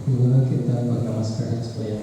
Dulu kita pakai masker supaya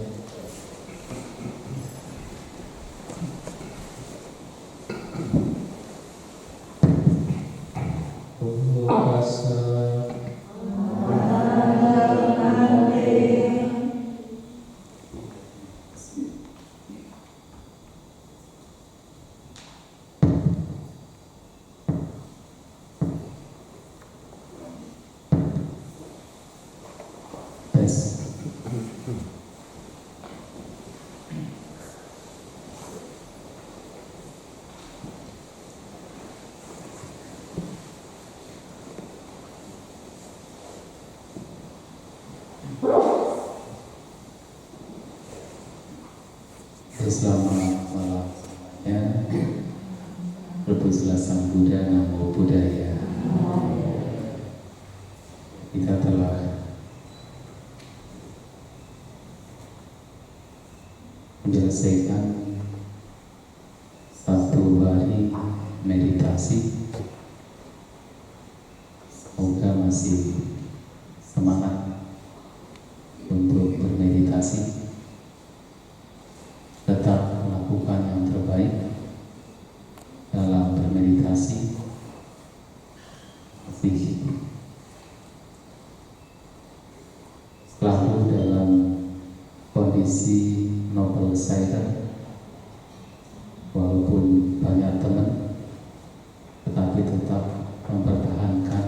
selamat malam semuanya. Berbuslah Sang Buddha, Namo Buddhaya. Kita telah menyelesaikan satu hari meditasi. Semoga masih semangat untuk bermeditasi. Tetap melakukan yang terbaik dalam bermeditasi. Masih selalu dalam kondisi noble silent, walaupun banyak teman, tetapi tetap mempertahankan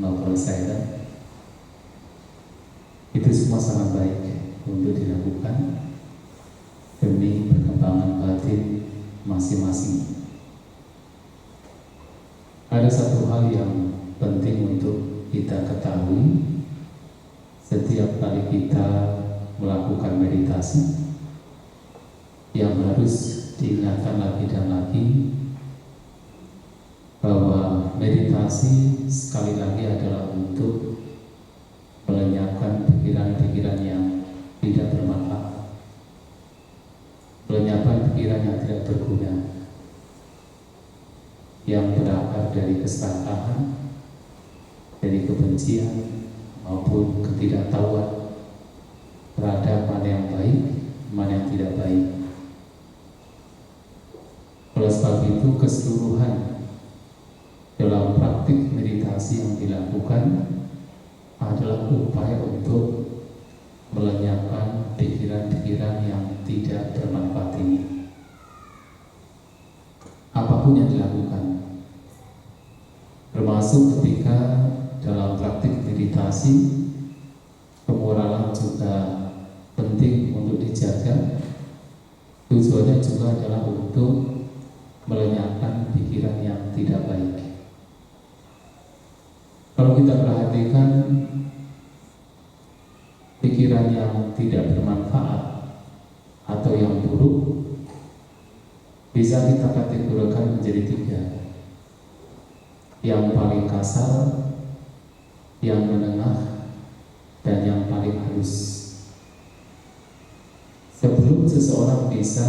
noble silent. Itu semua sangat baik untuk dilakukan demi perkembangan batin masing-masing. Ada satu hal yang penting untuk kita ketahui setiap kali kita melakukan meditasi, yang harus diingatkan lagi dan lagi bahwa meditasi sekali lagi adalah untuk melenyapkan pikiran-pikiran yang tidak bermanfaat, melenyapkan pikiran yang tidak berguna, yang berakar dari keserakahan, dari kebencian maupun ketidaktahuan terhadap mana yang baik, mana yang tidak baik. Oleh sebab itu, keseluruhan dalam praktik meditasi yang dilakukan adalah upaya untuk melenyapkan pikiran-pikiran yang tidak bermanfaat ini. Apapun yang dilakukan, termasuk ketika dalam praktik meditasi, kemoralan juga penting untuk dijaga. Tujuannya juga adalah untuk melenyapkan pikiran yang tidak baik. Kalau kita perhatikan pikiran yang tidak bermanfaat atau yang buruk, bisa kita kategorikan menjadi tiga. Yang paling kasar, yang menengah, dan yang paling halus. Sebelum seseorang bisa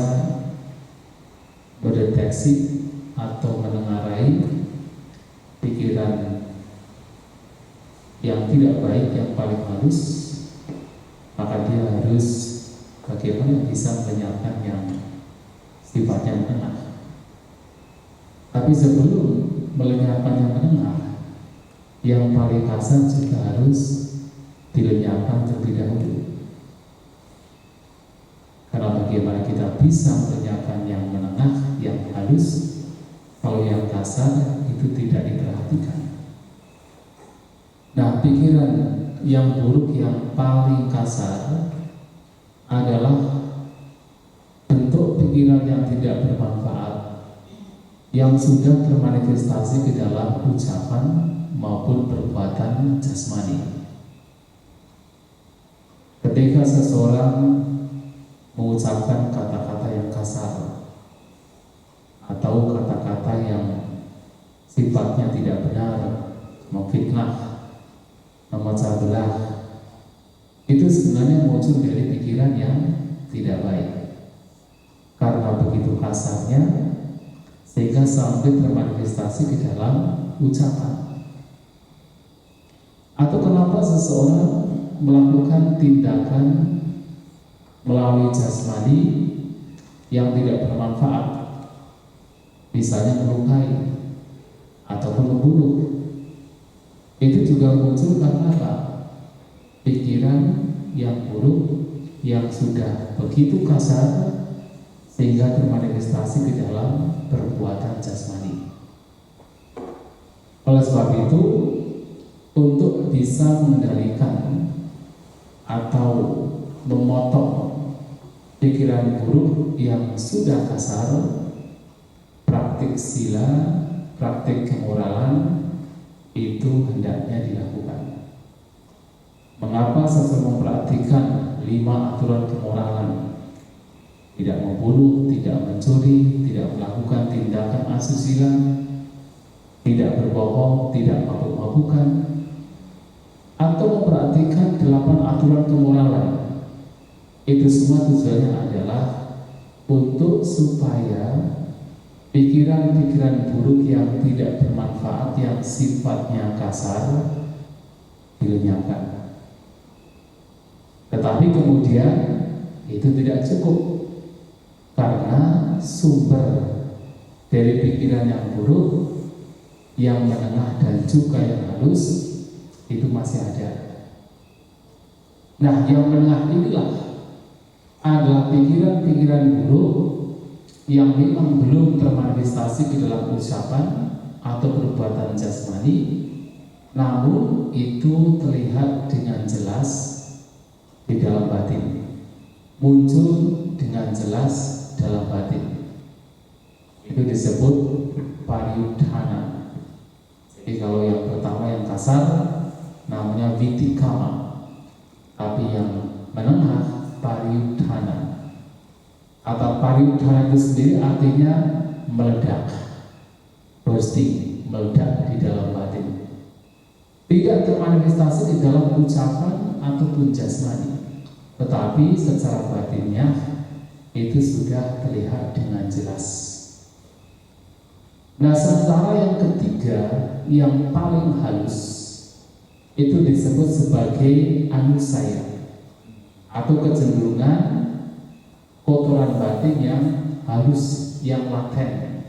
mendeteksi atau menengarai pikiran yang tidak baik, yang paling halus, maka dia harus bagaimana bisa melenyapkan yang sifatnya menengah. Tapi sebelum melenyapkan yang menengah, yang paling kasar juga harus dilenyapkan terlebih dahulu. Karena bagaimana kita bisa melenyapkan yang menengah, yang halus, kalau yang kasar itu tidak diperhatikan. Nah, pikiran yang buruk yang paling kasar adalah bentuk pikiran yang tidak bermanfaat, yang sudah termanifestasi ke dalam ucapan maupun perbuatan jasmani. Ketika seseorang mengucapkan kata-kata yang kasar atau kata-kata yang sifatnya tidak benar, memfitnah, memecah belah, itu sebenarnya muncul dari pikiran yang tidak baik. Karena begitu kasarnya, sehingga sampai termanifestasi ke dalam ucapan. Atau kenapa seseorang melakukan tindakan melalui jasmani yang tidak bermanfaat, misalnya melukai ataupun membunuh, itu juga muncul karena apa? Pikiran yang buruk yang sudah begitu kasar sehingga termanifestasi ke dalam perbuatan jasmani. Oleh sebab itu, untuk bisa mengendalikan atau memotong pikiran buruk yang sudah kasar, praktik sila, praktik kemoralan itu hendaknya dilakukan. Mengapa seseorang memperhatikan 5 aturan kemoralan? Tidak membunuh, tidak mencuri, tidak melakukan tindakan asusila, tidak berbohong, tidak mabuk-mabukan, atau memperhatikan 8 aturan kemoralan. Itu semua tujuannya adalah untuk supaya pikiran-pikiran buruk yang tidak bermanfaat, yang sifatnya kasar, dilenyapkan. Tetapi kemudian itu tidak cukup, karena sumber dari pikiran yang buruk, yang menengah dan juga yang halus itu masih ada. Nah, yang menengah inilah adalah pikiran-pikiran buruk yang memang belum termanifestasi di dalam ucapan atau perbuatan jasmani, namun itu terlihat dengan jelas di dalam batin, muncul dengan jelas dalam batin. Itu disebut pariyudhana. Jadi kalau yang pertama yang kasar namanya vitikama, tapi yang menengah pariyudhana. Atau pariyudhana itu sendiri artinya meledak, bursting, meledak di dalam batin. Tidak termanifestasi di dalam ucapan ataupun jasmani, tetapi secara batinnya itu sudah terlihat dengan jelas. Nah, sementara yang ketiga, yang paling halus, itu disebut sebagai anusaya atau kecenderungan kotoran batin yang halus, yang laten.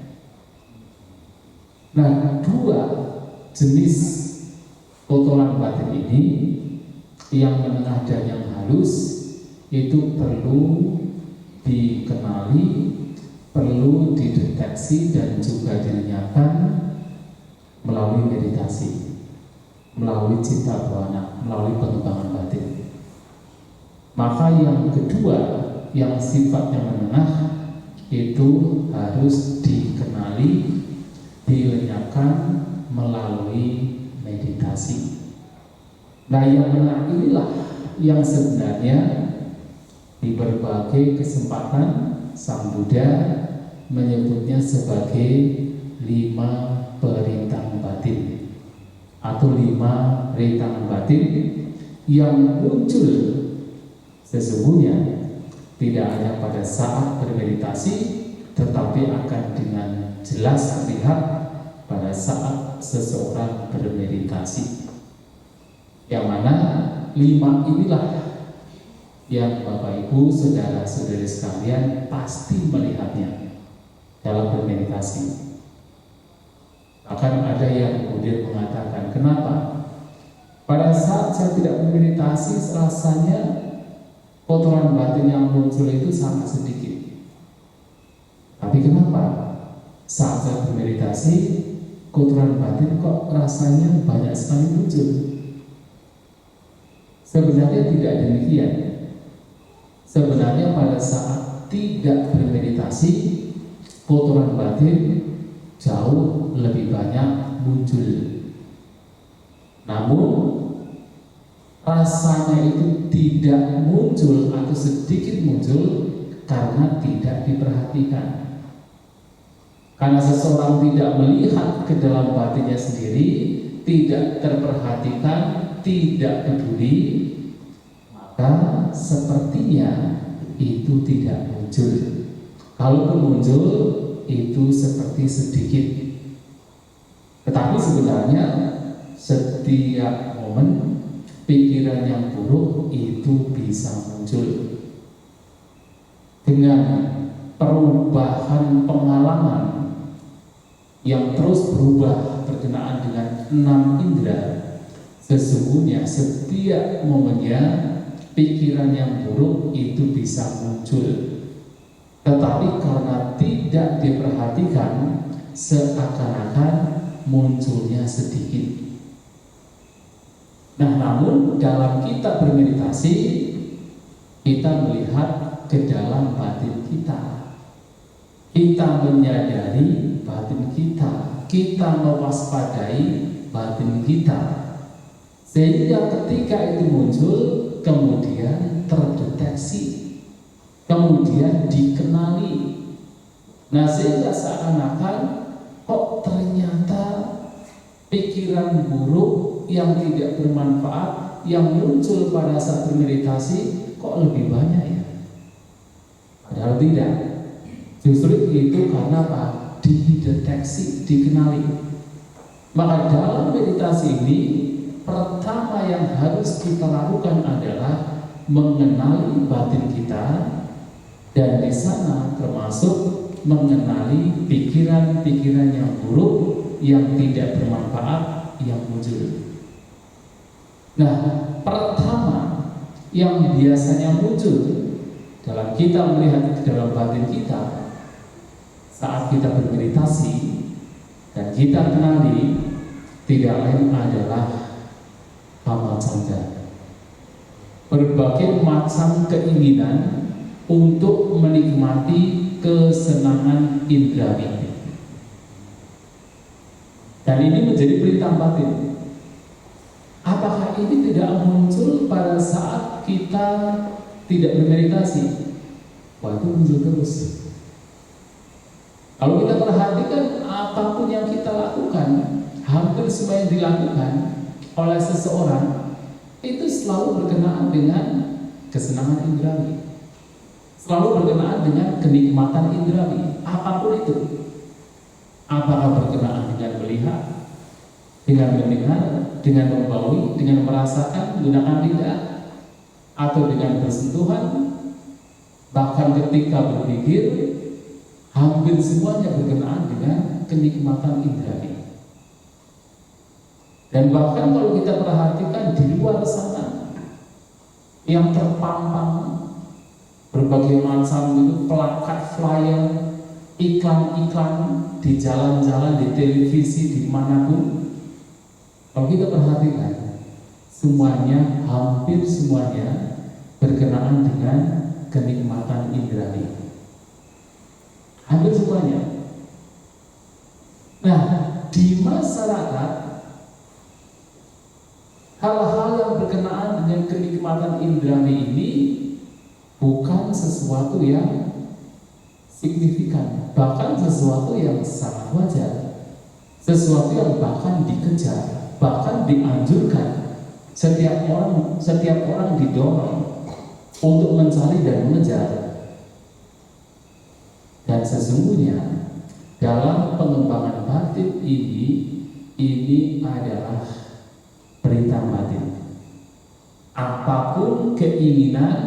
Nah, 2 jenis kotoran batin ini, yang menengah dan yang halus, itu perlu dikenali, perlu dideteksi dan juga dilenyapkan melalui meditasi, melalui cita bhavana, melalui pengembangan batin. Maka yang kedua, yang sifatnya menengah, itu harus dikenali, dilenyapkan melalui meditasi. Nah, yang menengah inilah yang sebenarnya di berbagai kesempatan Sang Buddha menyebutnya sebagai 5 perintang batin atau 5 rintangan batin yang muncul sesungguhnya tidak hanya pada saat bermeditasi, tetapi akan dengan jelas terlihat pada saat seseorang bermeditasi. Yang mana 5 inilah yang Bapak Ibu, saudara-saudari sekalian pasti melihatnya dalam bermeditasi. Akan ada yang kemudian mengatakan, kenapa? Pada saat saya tidak bermeditasi, rasanya kotoran batin yang muncul itu sangat sedikit. Tapi kenapa? Saat saya bermeditasi, kotoran batin kok rasanya banyak sekali muncul. Sebenarnya tidak demikian. Sebenarnya pada saat tidak bermeditasi, kotoran batin jauh lebih banyak muncul. Namun rasanya itu tidak muncul atau sedikit muncul karena tidak diperhatikan. Karena seseorang tidak melihat ke dalam batinnya sendiri, tidak terperhatikan, tidak peduli, maka sepertinya itu tidak muncul. Kalaupun muncul, itu seperti sedikit. Tetapi sebenarnya setiap momen pikiran yang buruk itu bisa muncul. Dengan perubahan pengalaman yang terus berubah berkenaan dengan 6 indera, sesungguhnya setiap momennya pikiran yang buruk itu bisa muncul. Tetapi karena tidak diperhatikan, seakan-akan munculnya sedikit. Nah, namun dalam kita bermeditasi, kita melihat ke dalam batin kita. Kita menyadari batin kita, kita mewaspadai batin kita. Sehingga ketika itu muncul, kemudian terdeteksi, kemudian dikenali. Nah, sehingga seakan-akan kok ternyata pikiran buruk yang tidak bermanfaat yang muncul pada saat bermeditasi kok lebih banyak ya? Padahal tidak. Justru itu karena apa? Dideteksi, dikenali. Maka dalam meditasi ini, pertama yang harus kita lakukan adalah mengenali batin kita, dan di sana termasuk mengenali pikiran-pikiran yang buruk yang tidak bermanfaat yang muncul. Nah, pertama yang biasanya muncul dalam kita melihat ke dalam batin kita saat kita bermeditasi dan kita kenali, tidak lain adalah kama canda, berbagai macam keinginan untuk menikmati kesenangan indrawi. Dan ini menjadi perintah batin. Apakah ini tidak muncul pada saat kita tidak bermeditasi? Wah, itu muncul terus. Kalau kita perhatikan apapun yang kita lakukan, hampir semua yang dilakukan oleh seseorang itu selalu berkenaan dengan kesenangan indrawi, selalu berkenaan dengan kenikmatan indrawi, apapun itu. Apakah berkenaan dengan melihat, dengan mendengar, dengan membaui, dengan merasakan menggunakan lidah, atau dengan bersentuhan, bahkan ketika berpikir, hampir semuanya berkenaan dengan kenikmatan indrawi. Dan bahkan kalau kita perhatikan di luar sana, yang terpampang berbagai macam itu plakat, flyer, iklan-iklan di jalan-jalan, di televisi, dimanapun, kalau kita perhatikan, semuanya, hampir semuanya berkenaan dengan kenikmatan indrawi. Hampir semuanya. Nah, di masyarakat, hal-hal yang berkenaan dengan kenikmatan indrawi ini bukan sesuatu yang signifikan, bahkan sesuatu yang sangat wajar, sesuatu yang bahkan dikejar, bahkan dianjurkan. Setiap orang didorong untuk mencari dan mengejar. Dan sesungguhnya dalam pengembangan batin ini adalah perintah batin. Apapun keinginan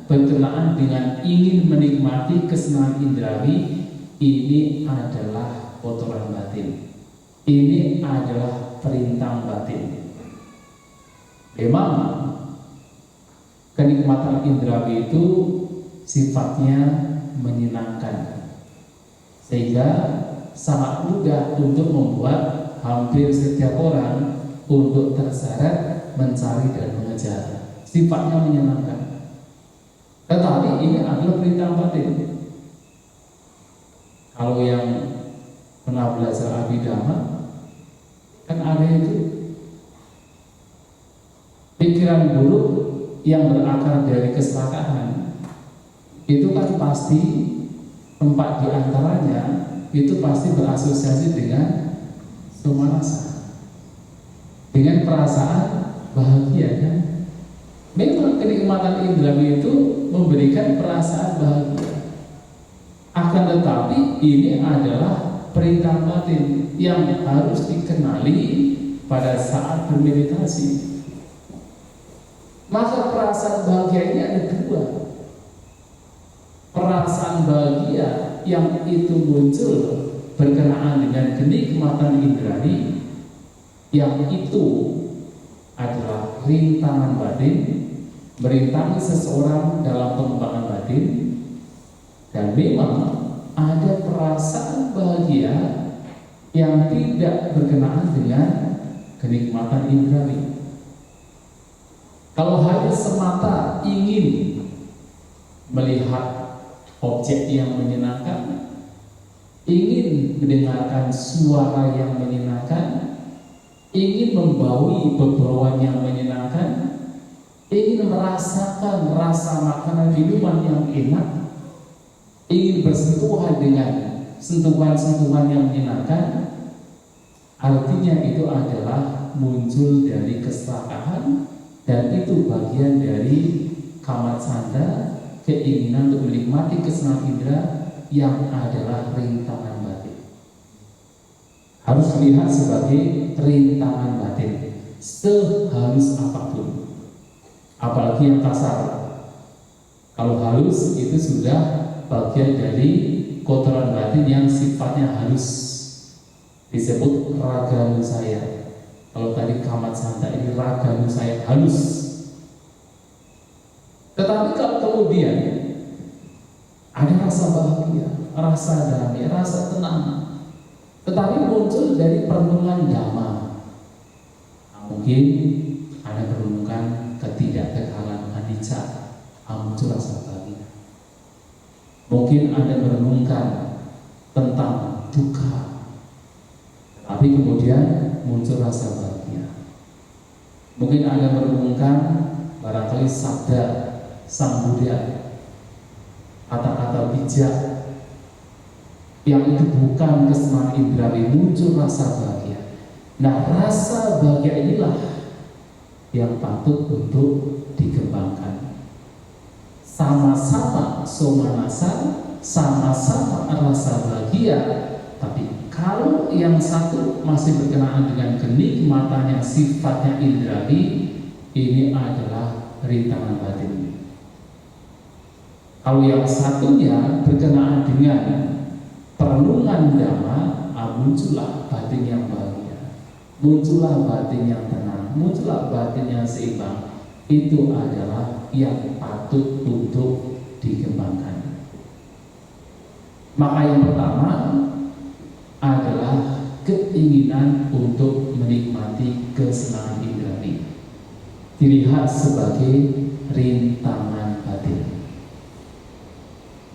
berkenaan dengan ingin menikmati kesenangan indrawi, ini adalah kotoran batin. Ini adalah perintah batin. Memang kenikmatan indrawi itu sifatnya menyenangkan, sehingga sangat mudah untuk membuat hampir setiap orang untuk terseret mencari dan mengejar. Sifatnya menyenangkan. Tetapi ini adalah perintah batin. Kalau yang pernah belajar abhidhamma, kan ada itu pikiran buruk yang berakar dari keserakahan. Itu kan pasti tempat diantaranya itu pasti berasosiasi dengan somarasa, dengan perasaan bahagia kan. Memang kenikmatan indrawi itu memberikan perasaan bahagia. Akan tetapi ini adalah perintah batin yang harus dikenali pada saat bermeditasi. Maka perasaan bahagia ini ada dua. Perasaan bahagia yang itu muncul berkenaan dengan kenikmatan indrani, yang itu adalah rintangan batin, merintangi seseorang dalam pengembangan batin. Dan memang ada perasaan bahagia yang tidak berkenaan dengan kenikmatan indrani. Kalau hanya semata ingin melihat objek yang menyenangkan, ingin mendengarkan suara yang menyenangkan, ingin membaui beberapa yang menyenangkan, ingin merasakan rasa makanan minuman yang enak, ingin bersentuhan dengan sentuhan-sentuhan yang menyenangkan, artinya itu adalah muncul dari keserakahan, dan itu bagian dari kamacanda, keinginan untuk menikmati kesenangan indera yang adalah rintangan batin. Harus dilihat sebagai rintangan batin, sehalus apapun, apalagi yang kasar. Kalau halus itu sudah bagian dari kotoran batin yang sifatnya halus, disebut raga nusaya. Kalau tadi kamat santa, ini raga nusaya halus. Tetapi kalau kemudian ada rasa bahagia, rasa damai, rasa tenang, tetapi muncul dari perenungan dhamma, mungkin ada merenungkan ketidakkekalan anicca, muncul rasa bahagia. Mungkin Anda merenungkan tentang duka, tapi kemudian muncul rasa bahagia. Mungkin Anda merenungkan barangkali sabda Sang Buddha, kata-kata bijak yang itu bukan kesenangan indrawi, muncul rasa bahagia. Nah, rasa bahagia inilah yang patut untuk dikembangkan. Sama-sama somanasa, sama-sama rasa bahagia, tapi kalau yang satu masih berkenaan dengan kenikmatan yang sifatnya indrawi, ini adalah rintangan batin. Kalau yang satunya berkenaan dengan perenungan dhamma, muncullah batin yang bahagia, muncullah batin yang tenang, muncullah batin yang seimbang. Itu adalah yang patut untuk dikembangkan. Maka yang pertama adalah keinginan untuk menikmati kesenangan indrani, dilihat sebagai rintangan batin.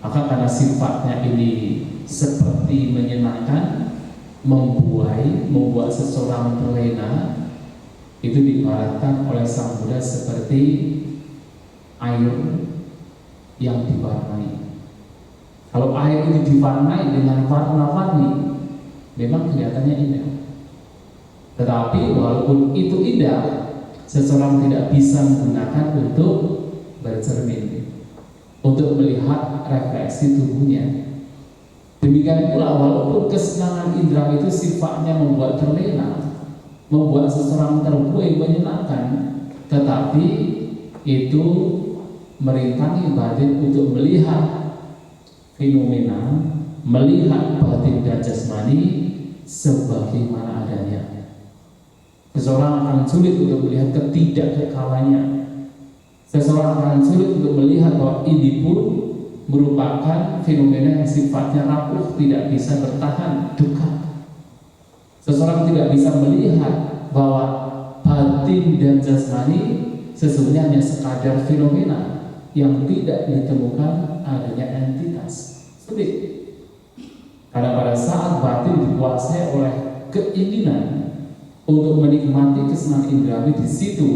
Maka karena sifatnya ini seperti menyenangkan, membuat seseorang terlena, itu diibaratkan oleh Sang Buddha seperti air yang diwarnai. Kalau air itu diwarnai dengan warna-warni, memang kelihatannya indah. Tetapi walaupun itu indah, seseorang tidak bisa menggunakan untuk bercermin, untuk melihat refleksi tubuhnya. Demikian pula walaupun kesenangan indera itu sifatnya membuat terlena, membuat seseorang terbuai, menyenangkan, tetapi itu merintangi batin untuk melihat fenomena, melihat batin dan jasmani sebagaimana adanya. Seseorang akan sulit untuk melihat ketidakkekalannya. Seseorang akan sulit untuk melihat bahwa ini pun merupakan fenomena yang sifatnya rapuh, tidak bisa bertahan, duka. Seseorang tidak bisa melihat bahwa batin dan jasmani sesungguhnya hanya sekadar fenomena yang tidak ditemukan adanya entitas. Sulit. Karena pada saat batin dikuasai oleh keinginan untuk menikmati kesenangan indrawi, di situ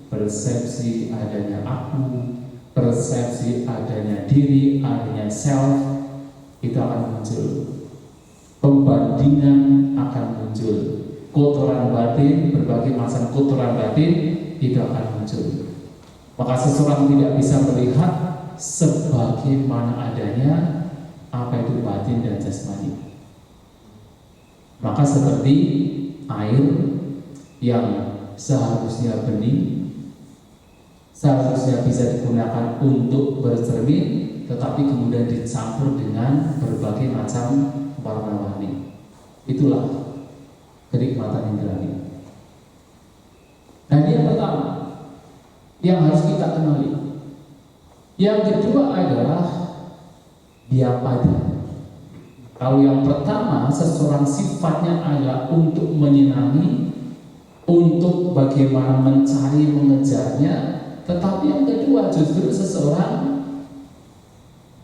persepsi adanya aku, persepsi adanya diri, adanya self, itu akan muncul. Pembandingan akan muncul, kotoran batin, berbagai macam kotoran batin itu akan muncul. Maka seseorang tidak bisa melihat sebagaimana adanya apa itu batin dan jasmani. Maka seperti air yang seharusnya bening, seharusnya bisa digunakan untuk bercermin, tetapi kemudian dicampur dengan berbagai macam warna-warni. Itulah kenikmatan indrani. Nah, ini yang pertama yang harus kita kenali. Yang kedua adalah diapada. Kalau yang pertama, seseorang sifatnya adalah untuk menyenangi, untuk bagaimana mencari, mengejarnya. Tetapi yang kedua justru seseorang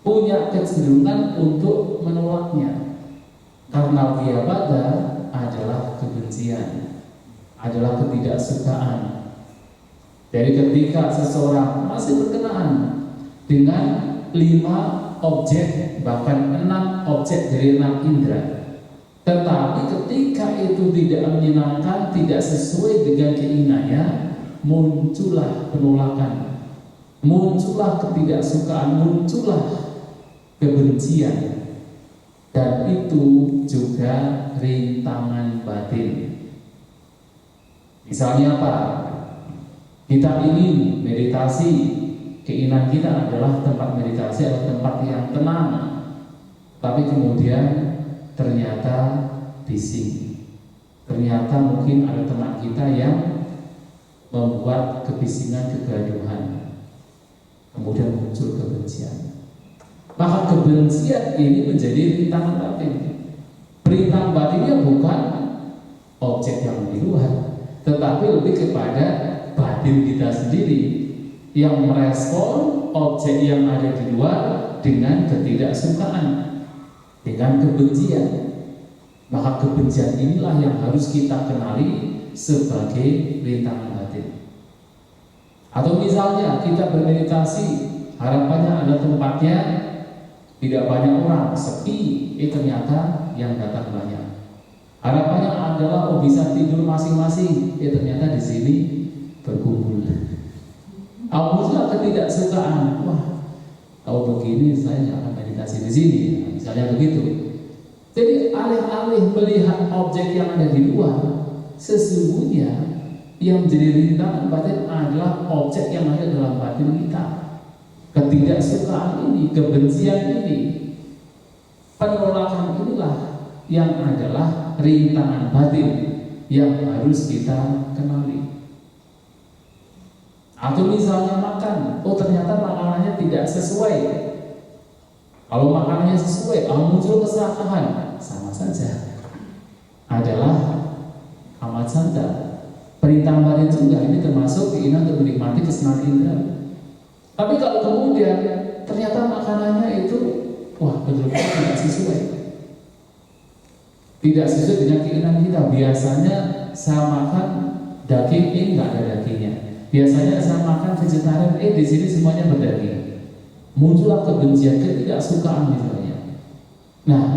punya kecenderungan untuk menolaknya. Karena diapada adalah kebencian, adalah ketidaksukaan. Jadi ketika seseorang masih berkenaan dengan 5 objek, bahkan 6 objek dari 6 indera, tetapi ketika itu tidak menyenangkan, tidak sesuai dengan keinginannya, muncullah penolakan, muncullah ketidaksukaan, muncullah kebencian, dan itu juga rintangan batin. Misalnya apa? Kita ingin meditasi, keinginan kita adalah tempat meditasi atau tempat yang tenang, tapi kemudian ternyata bising. Ternyata mungkin ada teman kita yang membuat kebisingan, kegaduhan, kemudian muncul kebencian. Maka kebencian ini menjadi rintangan batin. Rintangan batinnya bukan objek yang di luar, tetapi lebih kepada batin kita sendiri yang merespon objek yang ada di luar dengan ketidaksukaan, dengan kebencian. Maka kebencian inilah yang harus kita kenali sebagai rintangan batin. Atau misalnya kita bermeditasi, harapannya ada tempatnya tidak banyak orang, sepi, ternyata yang datang banyak. Harapannya adalah bisa tidur masing-masing, ternyata di sini berkumpul. Awalnya ketidaksukaan, wah, kalau begini saya nggak akan meditasi di sini, misalnya begitu. Jadi alih-alih melihat objek yang ada di luar, sesungguhnya yang menjadi rintangan batin adalah objek yang ada dalam batin kita. Ketidaksukaan ini, kebencian ini, penolakan inilah yang adalah rintangan batin yang harus kita kenali. Atau misalnya makan, oh ternyata makanannya tidak sesuai. Kalau makanannya sesuai, muncul keserakahan, sama saja adalah amat santa. Perintah batin juga ini termasuk keinginan untuk menikmati kesenangan indera. Tapi kalau kemudian ternyata makanannya itu, wah betul-betul tidak sesuai, tidak sesuai dengan keinginan kita. Biasanya saya makan daging, ini nggak ada dagingnya. Biasanya saya makan vegetarian, di sini semuanya berdaging. Muncullah kebencian, ketidaksukaan misalnya. Nah,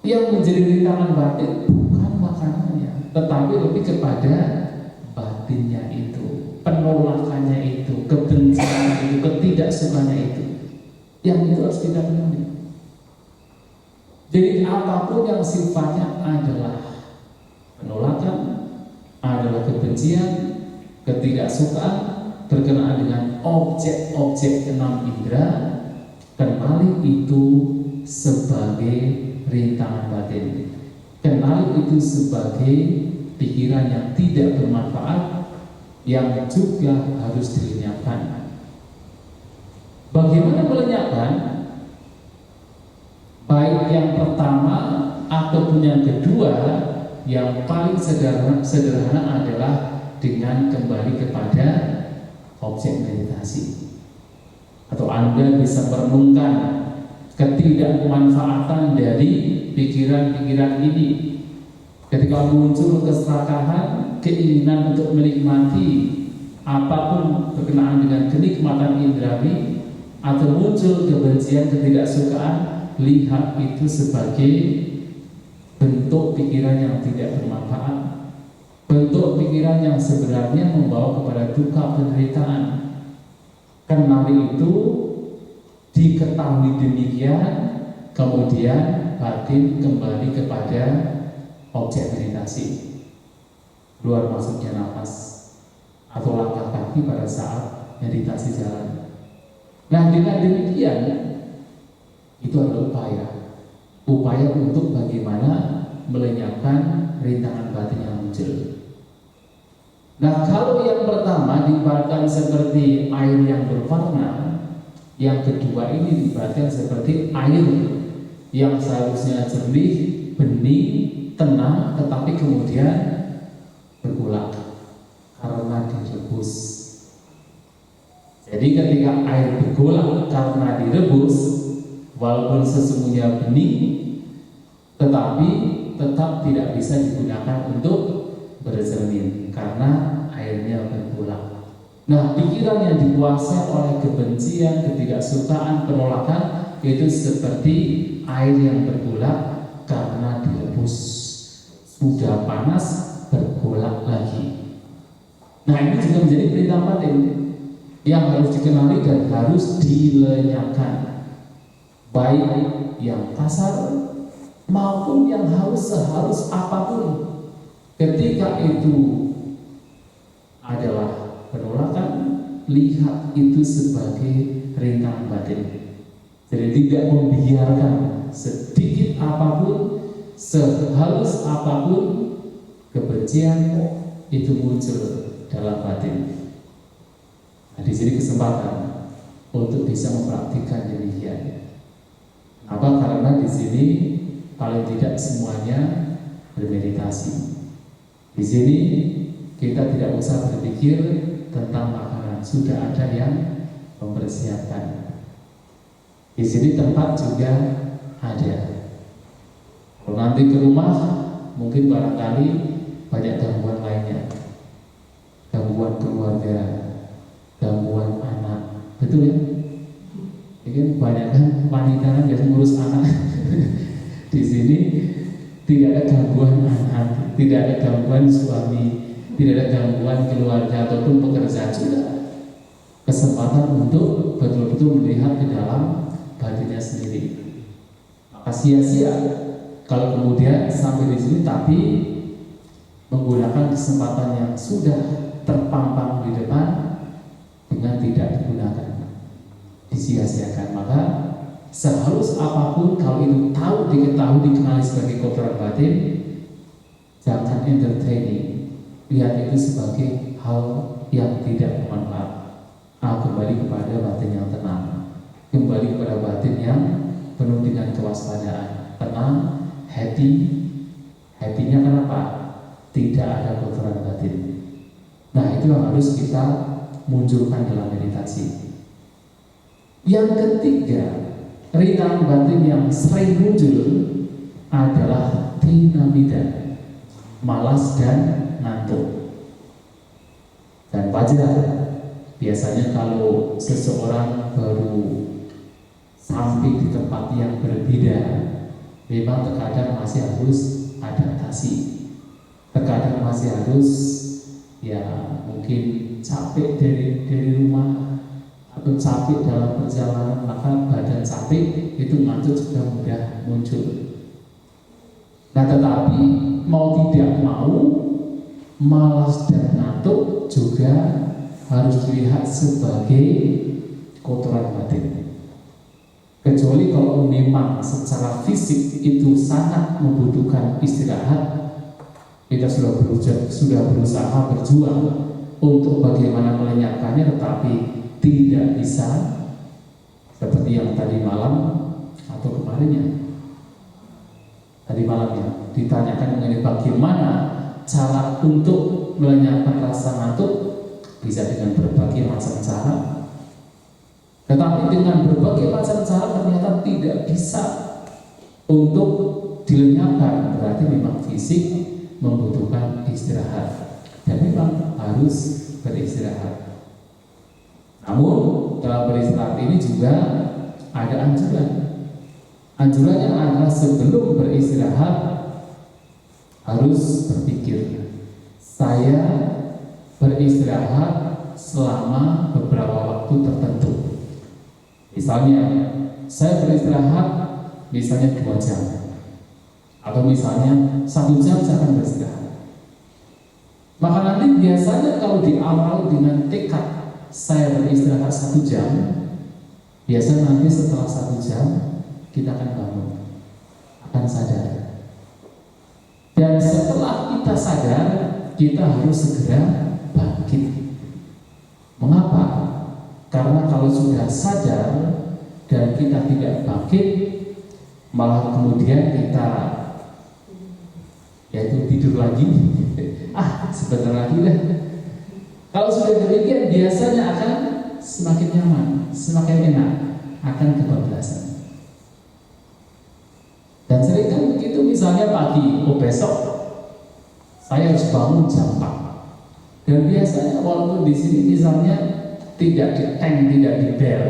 yang menjadi rintangan batin bukan makanannya, tetapi lebih kepada batinnya itu, penolakannya itu, kebencian itu, ketidaksukaannya itu. Yang itu harus kita kenali. Jadi apapun yang sifatnya adalah penolakan, adalah kebencian, ketidaksukaan berkenaan dengan objek-objek 6 indera, kenali itu sebagai rintangan batin. Kenali itu sebagai pikiran yang tidak bermanfaat, yang juga harus dilenyapkan. Bagaimana melenyapkan? Baik yang pertama ataupun yang kedua, yang paling sederhana adalah dengan kembali kepada objek meditasi. Atau Anda bisa merenungkan ketidakmanfaatan dari pikiran-pikiran ini. Ketika muncul keserakahan, keinginan untuk menikmati apapun berkenaan dengan kenikmatan indrawi, atau muncul kebencian, ketidaksukaan, lihat itu sebagai bentuk pikiran yang tidak bermanfaat, bentuk pikiran yang sebenarnya membawa kepada duka penderitaan. Kenali itu, diketahui demikian, kemudian batin kembali kepada objek meditasi. Keluar masuknya nafas atau langkah kaki pada saat meditasi jalan. Nah, dengan demikian itu adalah upaya untuk bagaimana melenyapkan rintangan batin yang muncul. Nah, kalau yang pertama diibaratkan seperti air yang berwarna, yang kedua ini diibaratkan seperti air yang seharusnya jernih, bening, tenang, tetapi kemudian bergolak karena direbus. Jadi ketika air bergolak karena direbus, walaupun sesungguhnya bening, tetapi tetap tidak bisa digunakan untuk bercermin karena airnya bergolak. Nah, pikiran yang dikuasai oleh kebencian, ketidaksukaan, penolakan itu seperti air yang bergolak karena direbus. Sudah panas, bergolak lagi. Nah, ini juga menjadi perintah batin yang harus dikenali dan harus dilenyapkan, baik yang kasar maupun yang sehalus apapun. Ketika itu adalah penolakan, lihat itu sebagai rintangan batin. Jadi tidak membiarkan sedikit apapun, sehalus apapun kebencian itu muncul dalam batin. Nah, di sini kesempatan untuk bisa mempraktikkan demikian. Apa? Karena di sini paling tidak semuanya bermeditasi. Di sini kita tidak usah berpikir tentang makanan, sudah ada yang mempersiapkan. Di sini tempat juga ada. Kalau nanti ke rumah, mungkin barangkali banyak gangguan lainnya, gangguan keluarga, gangguan anak, betul ya? Ini banyak kan wanita kan biasa ngurus anak. Di sini tidak ada gangguan anak, tidak ada gangguan suami, tidak ada gangguan keluarga ataupun pekerjaan. Sudah kesempatan untuk betul-betul melihat ke dalam batinnya sendiri. Maka sia-sia kalau kemudian sampai di sini tapi menggunakan kesempatan yang sudah terpampang di depan dengan tidak digunakan, disia-siakan. Maka sehalus apapun kalau itu diketahui dikenali sebagai kotoran batin, jangan entertaining, lihat itu sebagai hal yang tidak bermanfaat. Kembali kepada batin yang tenang, kembali kepada batin yang penuh dengan kewaspadaan, tenang, happy-nya kenapa? Tidak ada kotoran batin. Nah, itu yang harus kita munculkan dalam meditasi. Yang ketiga, rintangan batin yang sering muncul adalah tinamida, malas dan ngantuk. Dan wajar, biasanya kalau seseorang baru sampai di tempat yang berbeda, memang terkadang masih harus adaptasi, terkadang masih harus mungkin capek dari rumah atau capek dalam perjalanan, maka badan capek itu ngantuk juga mudah muncul. Nah, tetapi mau tidak mau, malas dan ngantuk juga harus dilihat sebagai kotoran batin. Kecuali kalau memang secara fisik itu sangat membutuhkan istirahat, kita sudah berusaha berjuang untuk bagaimana melenyapkannya, tetapi tidak bisa seperti yang tadi malam atau kemarinnya. Tadi malamnya ditanyakan mengenai bagaimana cara untuk melenyapkan rasa ngantuk, bisa dengan berbagai macam cara. Tetapi dengan berbagai macam cara ternyata tidak bisa untuk dilenyapkan, berarti memang fisik membutuhkan istirahat dan memang harus beristirahat. Namun dalam beristirahat ini juga ada anjuran. Anjurannya adalah sebelum beristirahat harus berpikir, saya beristirahat selama beberapa waktu tertentu. Misalnya saya beristirahat misalnya 2 jam, atau misalnya 1 jam saya akan beristirahat. Maka nanti biasanya kalau diawali dengan tekad saya beristirahat 1 jam, biasanya nanti setelah 1 jam kita akan bangun, akan sadar. Dan setelah kita sadar, kita harus segera bangkit. Mengapa? Karena kalau sudah sadar dan kita tidak bangkit, malah kemudian kita yaitu tidur lagi. Sebentar lagi dah. Kalau sudah demikian, biasanya akan semakin nyaman, semakin enak, akan kebablasan. Dan sering kan begitu, misalnya pagi, besok saya harus bangun jam 4. Dan biasanya walaupun di sini misalnya tidak di tank, tidak di bel,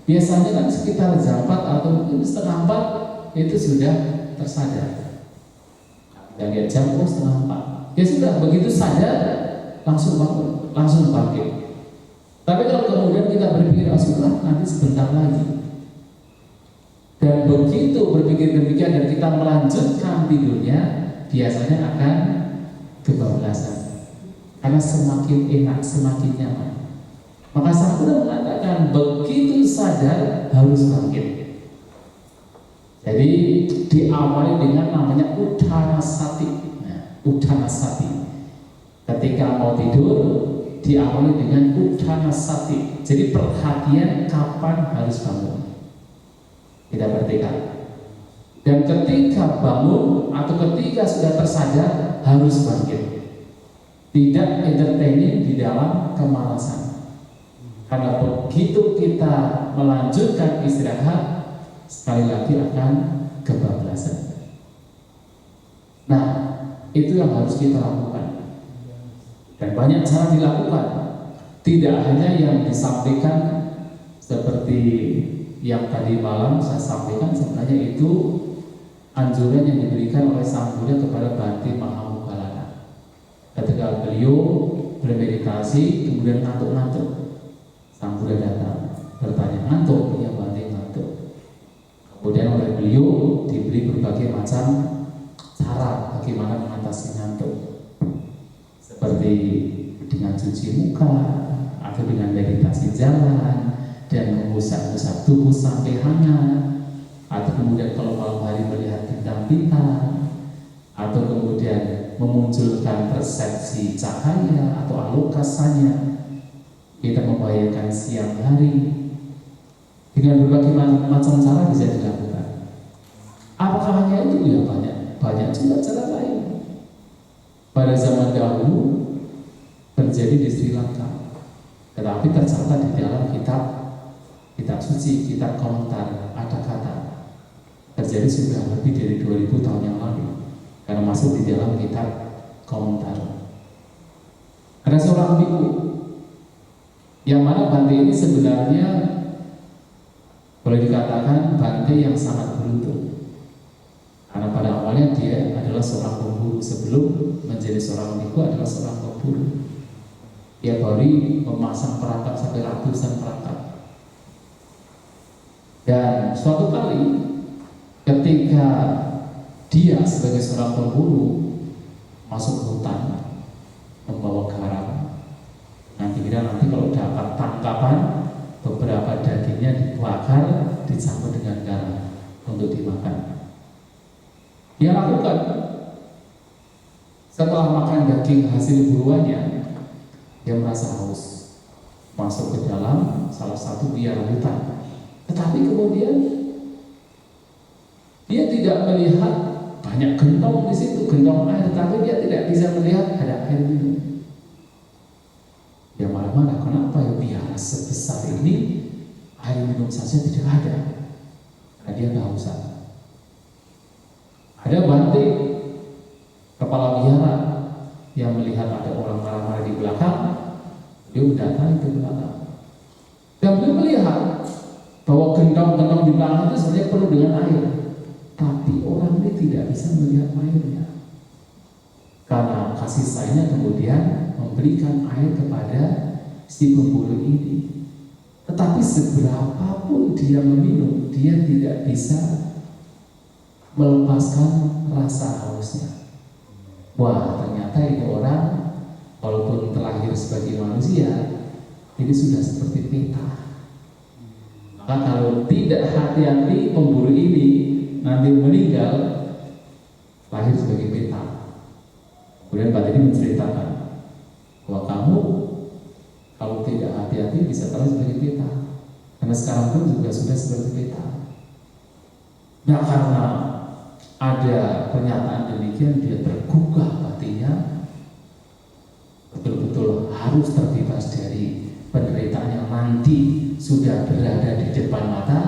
biasanya kan sekitar jam 4 atau mungkin setengah 4 itu sudah tersadar. Dan lihat jam setengah 4, ya sudah, begitu sadar langsung bangun, langsung bangkit. Tapi kalau kemudian kita berpikir, sudah nanti sebentar lagi, dan begitu berpikir demikian dan kita melanjutkan tidurnya, biasanya akan kebablasan. Karena semakin enak, semakin nyaman. Maka Sang Buddha mengatakan begitu sadar harus bangkit. Jadi diawali dengan namanya Uttanasati. Uttanasati. Ketika mau tidur diawali dengan Uttanasati. Jadi perhatian kapan harus bangun. Kita bertekad. Dan ketika bangun atau ketika sudah tersadar harus bangkit. Tidak entertaining di dalam kemalasan. Karena begitu kita melanjutkan istirahat, sekali lagi akan kebablasan. Nah, itu yang harus kita lakukan. Dan banyak cara dilakukan. Tidak hanya yang disampaikan seperti yang tadi malam saya sampaikan, sebenarnya itu anjuran yang diberikan oleh Sang Buddha kepada Bhante Mahamukhalana. Ketika beliau bermeditasi, kemudian ngantuk-ngantuk, Sang Buddha datang bertanya, ngantuk? Ya Bhante, ngantuk. Kemudian oleh beliau diberi berbagai macam cara bagaimana mengatasi ngantuk, seperti dengan cuci muka atau dengan meditasi jalan dan mengusap-usap tubuh sampai hangat, atau kemudian kalau malam hari melihat bintang-bintang, atau kemudian memunculkan persepsi cahaya atau alokasanya. Kita membayangkan siang hari. Dengan berbagai macam cara bisa dilakukan. Apakah hanya itu? Ya banyak juga cara lain. Pada zaman dahulu terjadi di Sri Lanka, tetapi tercatat di dalam kitab suci, kitab komentar, ada kata terjadi sudah lebih dari 2000 tahun yang lalu, karena masuk di dalam kitab komentar. Ada seorang biku, yang mana Bhante ini sebenarnya boleh dikatakan Bhante yang sangat beruntung, karena pada awalnya dia adalah seorang pemburu. Sebelum menjadi seorang biku adalah seorang pemburu. Dia baru memasang perangkap sampai ratusan perangkap. Dan suatu kali ketika dia sebagai seorang pemburu masuk hutan membawa garam, nanti kalau dapat tangkapan, beberapa dagingnya dibakar dicampur dengan garam untuk dimakan. Dia lakukan. Setelah makan daging hasil buruannya, dia merasa haus, masuk ke dalam salah satu biara hutan. Tetapi kemudian dia tidak melihat banyak gentong di situ, gentong air, tapi dia tidak bisa melihat ada air minum. Dia marah-marah, kenapa ya biara sebesar ini air minum saja tidak ada? Karena dia kehausan. Ada Bhante, kepala biara, yang melihat ada orang marah-marah di belakang. Dia datang ke belakang dan beliau melihat bahwa gentong-gentong di belakang itu sebenarnya penuh dengan air, tapi orang ini tidak bisa melihat airnya. Karena kasih sayangnya kemudian memberikan air kepada si pemburu ini. Tetapi seberapapun dia meminum, dia tidak bisa melepaskan rasa hausnya. Wah, ternyata ini orang walaupun terlahir sebagai manusia, ini sudah seperti peta. Maka kalau tidak hati-hati, pemburu ini nanti meninggal lahir sebagai peta. Kemudian batin ini menceritakan bahwa kamu kalau tidak hati-hati bisa terus sebagai peta. Karena sekarang pun juga sudah seperti peta. Nah, karena ada pernyataan demikian, dia tergugah batinnya, betul-betul harus terbebas dari penderitaan yang nanti sudah berada di depan mata.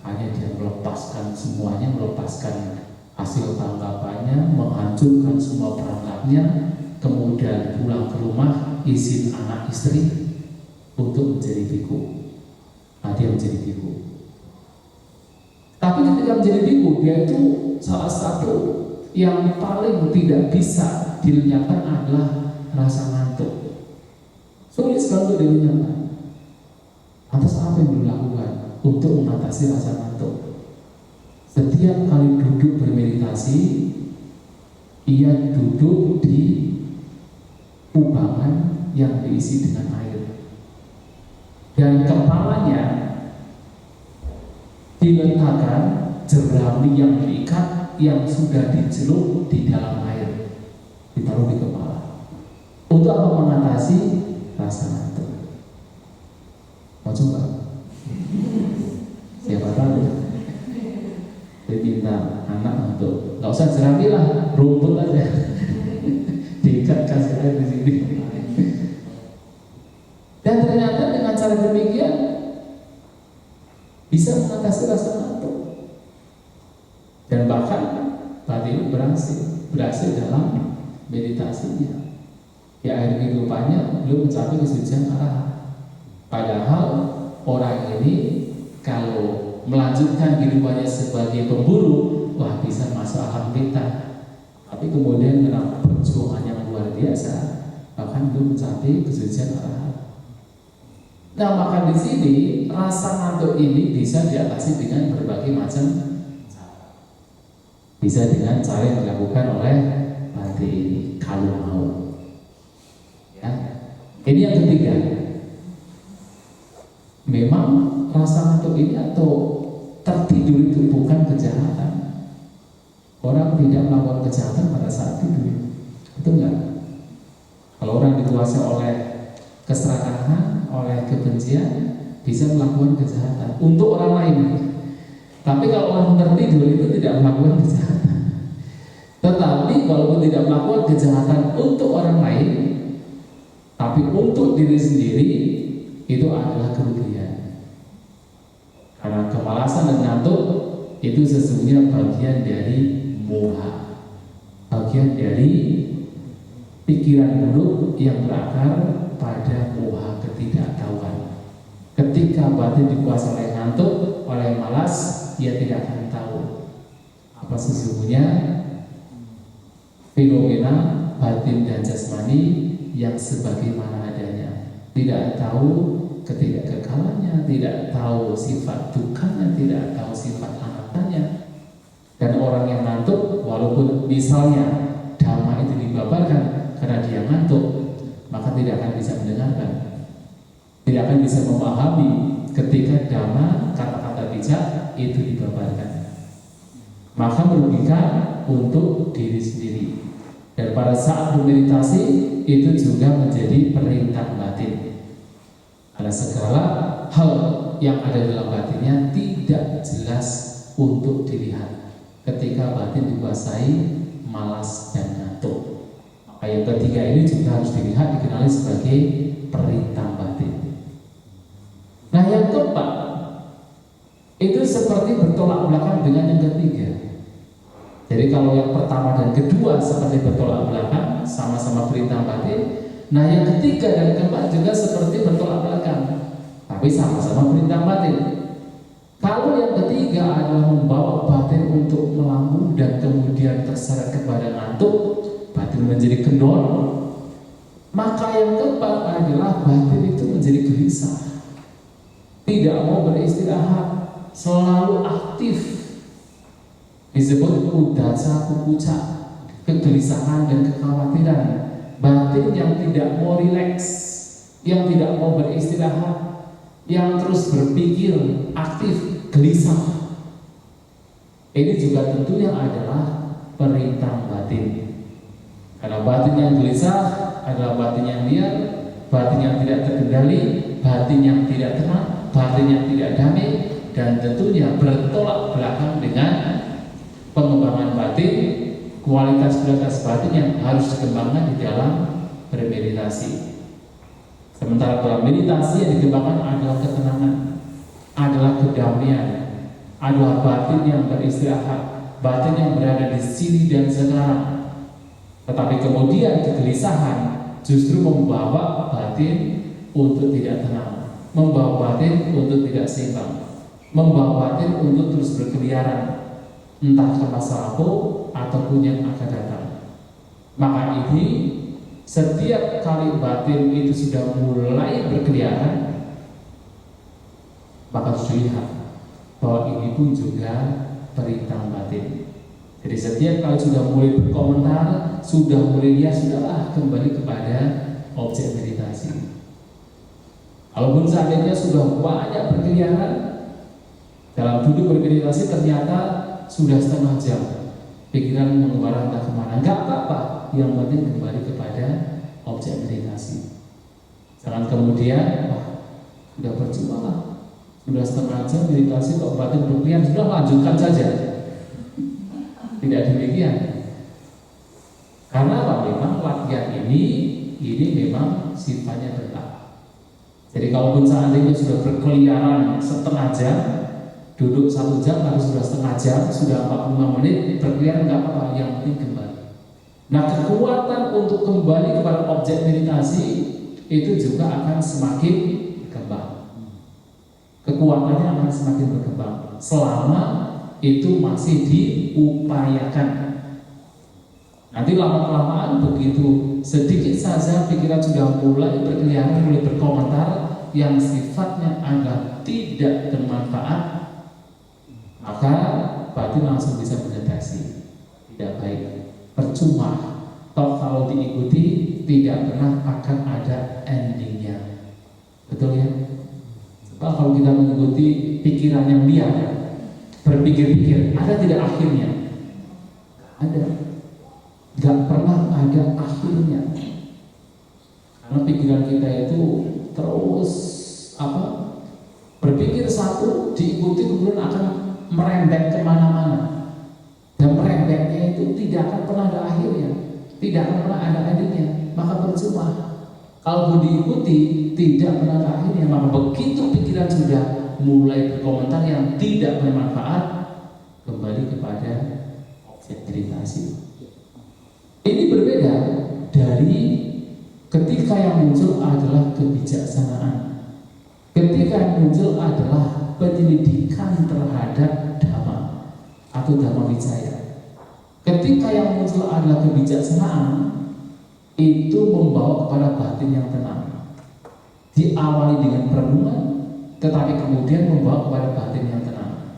Hanya dia melepaskan semuanya, melepaskan hasil tangkapannya, menghancurkan semua perangkapnya, kemudian pulang ke rumah, izin anak istri untuk menjadi biku. Nah, dia menjadi biku. Tapi ketika menjadi biku, dia itu salah satu yang paling tidak bisa dilenyapkan adalah rasa ngantuk. Sulit sekali untuk dilenyapkan. Atas apa yang dilakukan untuk mengatasi rasa ngantuk? Setiap kali duduk bermeditasi, ia duduk di kubangan yang diisi dengan air, dan kepalanya diletakkan jerami yang diikat yang sudah dicelup di dalam air, ditaruh di kepala. Untuk apa? Mengatasi rasa ngantuk. Mau coba? Siapa tahu? Dia minta anak untuk, nggak usah jerami lah, rumput aja, diikat kasih air di sini. Dan ternyata dengan cara demikian bisa mengatasi rasa ngantuk. Dan bahkan batin berhasil dalam meditasinya. Di akhir kehidupannya belum mencapai kesucian arahat. Padahal orang ini kalau melanjutkan kehidupannya sebagai pemburu, wah bisa masuk alam peta. Tapi kemudian karena perjuangan yang luar biasa, bahkan belum mencapai kesucian arahat. Nah, maka di sini rasa ngantuk ini bisa diatasi dengan berbagai macam cara. Bisa dengan cara yang dilakukan oleh batin ini kalau mau. Ya. Ini yang ketiga. Memang rasa ngantuk ini atau tertidur itu bukan kejahatan. Orang tidak melakukan kejahatan pada saat tidur. Betul nggak? Kalau orang dikuasai oleh keserakahan, oleh kebencian, bisa melakukan kejahatan untuk orang lain. Tapi kalau orang tertidur itu tidak melakukan kejahatan. Tetapi walaupun tidak melakukan kejahatan untuk orang lain, tapi untuk diri sendiri, itu adalah kerugian. Karena kemalasan dan ngantuk itu sesungguhnya bagian dari moha, bagian dari pikiran buruk yang berakar pada moha, ketidaktahuan. Ketika batin dikuasai oleh ngantuk, oleh malas, ia tidak akan tahu apa sesungguhnya fenomena batin dan jasmani yang sebagaimana adanya. Tidak tahu ketidakkekalannya, tidak tahu sifat dukanya, tidak tahu sifat anatanya. Dan orang yang ngantuk, walaupun misalnya dhamma itu dibabarkan karena dia ngantuk, maka tidak akan bisa mendengarkan, tidak akan bisa memahami ketika dhamma, kata-kata bijak itu dibabarkan. Maka merugikan untuk diri sendiri. Dan pada saat bermeditasi itu juga menjadi perintah batin. Karena segala hal yang ada dalam batinnya tidak jelas untuk dilihat ketika batin dikuasai malas dan ngantuk. Maka yang ketiga ini juga harus dilihat, dikenali sebagai perintah batin. Nah, yang keempat itu seperti bertolak belakang dengan yang ketiga. Jadi kalau yang pertama dan kedua seperti bertolak belakang, sama-sama perintah batin. Nah, yang ketiga dan keempat juga seperti bertolak belakang, tapi sama-sama perintah batin. Kalau yang ketiga adalah membawa batin untuk melambung dan kemudian terseret kepada ngantuk, batin menjadi kendor, maka yang keempat adalah batin itu menjadi gelisah, tidak mau beristirahat, selalu aktif. Disebut udaca kukuca, kegelisahan dan kekhawatiran. Batin yang tidak mau rileks, yang tidak mau beristirahat, yang terus berpikir, aktif, gelisah. Ini juga tentunya adalah perintah batin. Karena batin yang gelisah adalah batin yang liar, batin yang tidak terkendali, batin yang tidak tenang, batin yang tidak damai, dan tentunya bertolak belakang dengan pengembangan batin, kualitas batin yang harus dikembangkan di dalam bermeditasi. Sementara dalam meditasi yang dikembangkan adalah ketenangan, adalah kedamaian, adalah batin yang beristirahat, batin yang berada di sini dan sekarang. Tetapi kemudian kegelisahan justru membawa batin untuk tidak tenang, membawa batin untuk tidak seimbang, membawa batin untuk terus berkeliaran, entah ke masa lalu ataupun yang akan datang. Maka ini setiap kali batin itu sudah mulai berkeliaran, maka harus dilihat bahwa ini pun juga perintah batin. Jadi setiap kali sudah mulai berkomentar, sudah mulai lihat, sudahlah kembali kepada objek meditasi. Kalaupun seandainya sudah banyak berkeliaran dalam duduk bermeditasi, ternyata sudah setengah jam pikiran mengembara entah kemana, enggak apa-apa, yang penting kembali kepada objek meditasi. Jangan kemudian sudah percuma lah, sudah setengah jam meditasi kok batin berkeliaran, sudah lanjutkan saja. Tidak demikian. Karena apa? Memang latihan ini memang sifatnya bertahap. Jadi kalaupun seandainya sudah berkeliaran setengah jam, duduk 1 jam, lalu sudah setengah jam, sudah 45 menit berkeliaran, nggak apa-apa, yang penting kembali. Nah, kekuatan untuk kembali kepada objek meditasi itu juga akan semakin berkembang. Kekuatannya akan semakin berkembang selama itu masih diupayakan. Nanti lama-kelamaan begitu sedikit saja pikiran sudah mulai berkeliaran, mulai berkomentar yang sifatnya agak tidak bermanfaat, maka batin langsung bisa mendeteksi tidak baik, percuma. Toh kalau diikuti tidak pernah akan ada endingnya. Betul ya? Sebab kalau kita mengikuti pikiran yang liar, berpikir-pikir, ada tidak akhirnya? Ada. Gak pernah ada akhirnya. Karena pikiran kita itu terus berpikir satu, diikuti kemudian akan merembet kemana-mana. Dan merembetnya itu tidak akan pernah ada akhirnya, tidak akan pernah ada endingnya. Maka percuma. Kalau diikuti tidak pernah ada akhirnya. Maka begitu pikiran sudah mulai berkomentar yang tidak bermanfaat, kembali kepada objek meditasi. Ini berbeda dari ketika yang muncul adalah kebijaksanaan, ketika yang muncul adalah penyelidikan terhadap dhamma atau dhamma wicaya. Ketika yang muncul adalah kebijaksanaan, itu membawa kepada batin yang tenang, diawali dengan perenungan, tetapi kemudian membawa kepada batin yang tenang.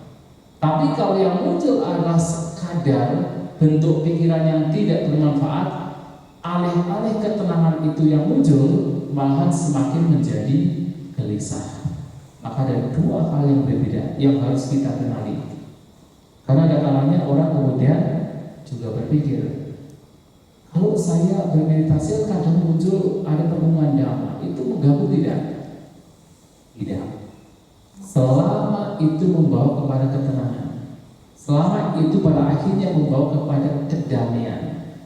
Tapi kalau yang muncul adalah sekadar bentuk pikiran yang tidak bermanfaat, alih-alih ketenangan itu yang muncul, malahan semakin menjadi gelisah. Maka ada dua hal yang berbeda yang harus kita kenali. Karena ada kalanya orang kemudian juga berpikir, kalau saya bermeditasi kadang muncul ada perenungan dhamma, itu mengganggu tidak? Tidak. Selama itu membawa kepada ketenangan, selama itu pada akhirnya membawa kepada kedamaian,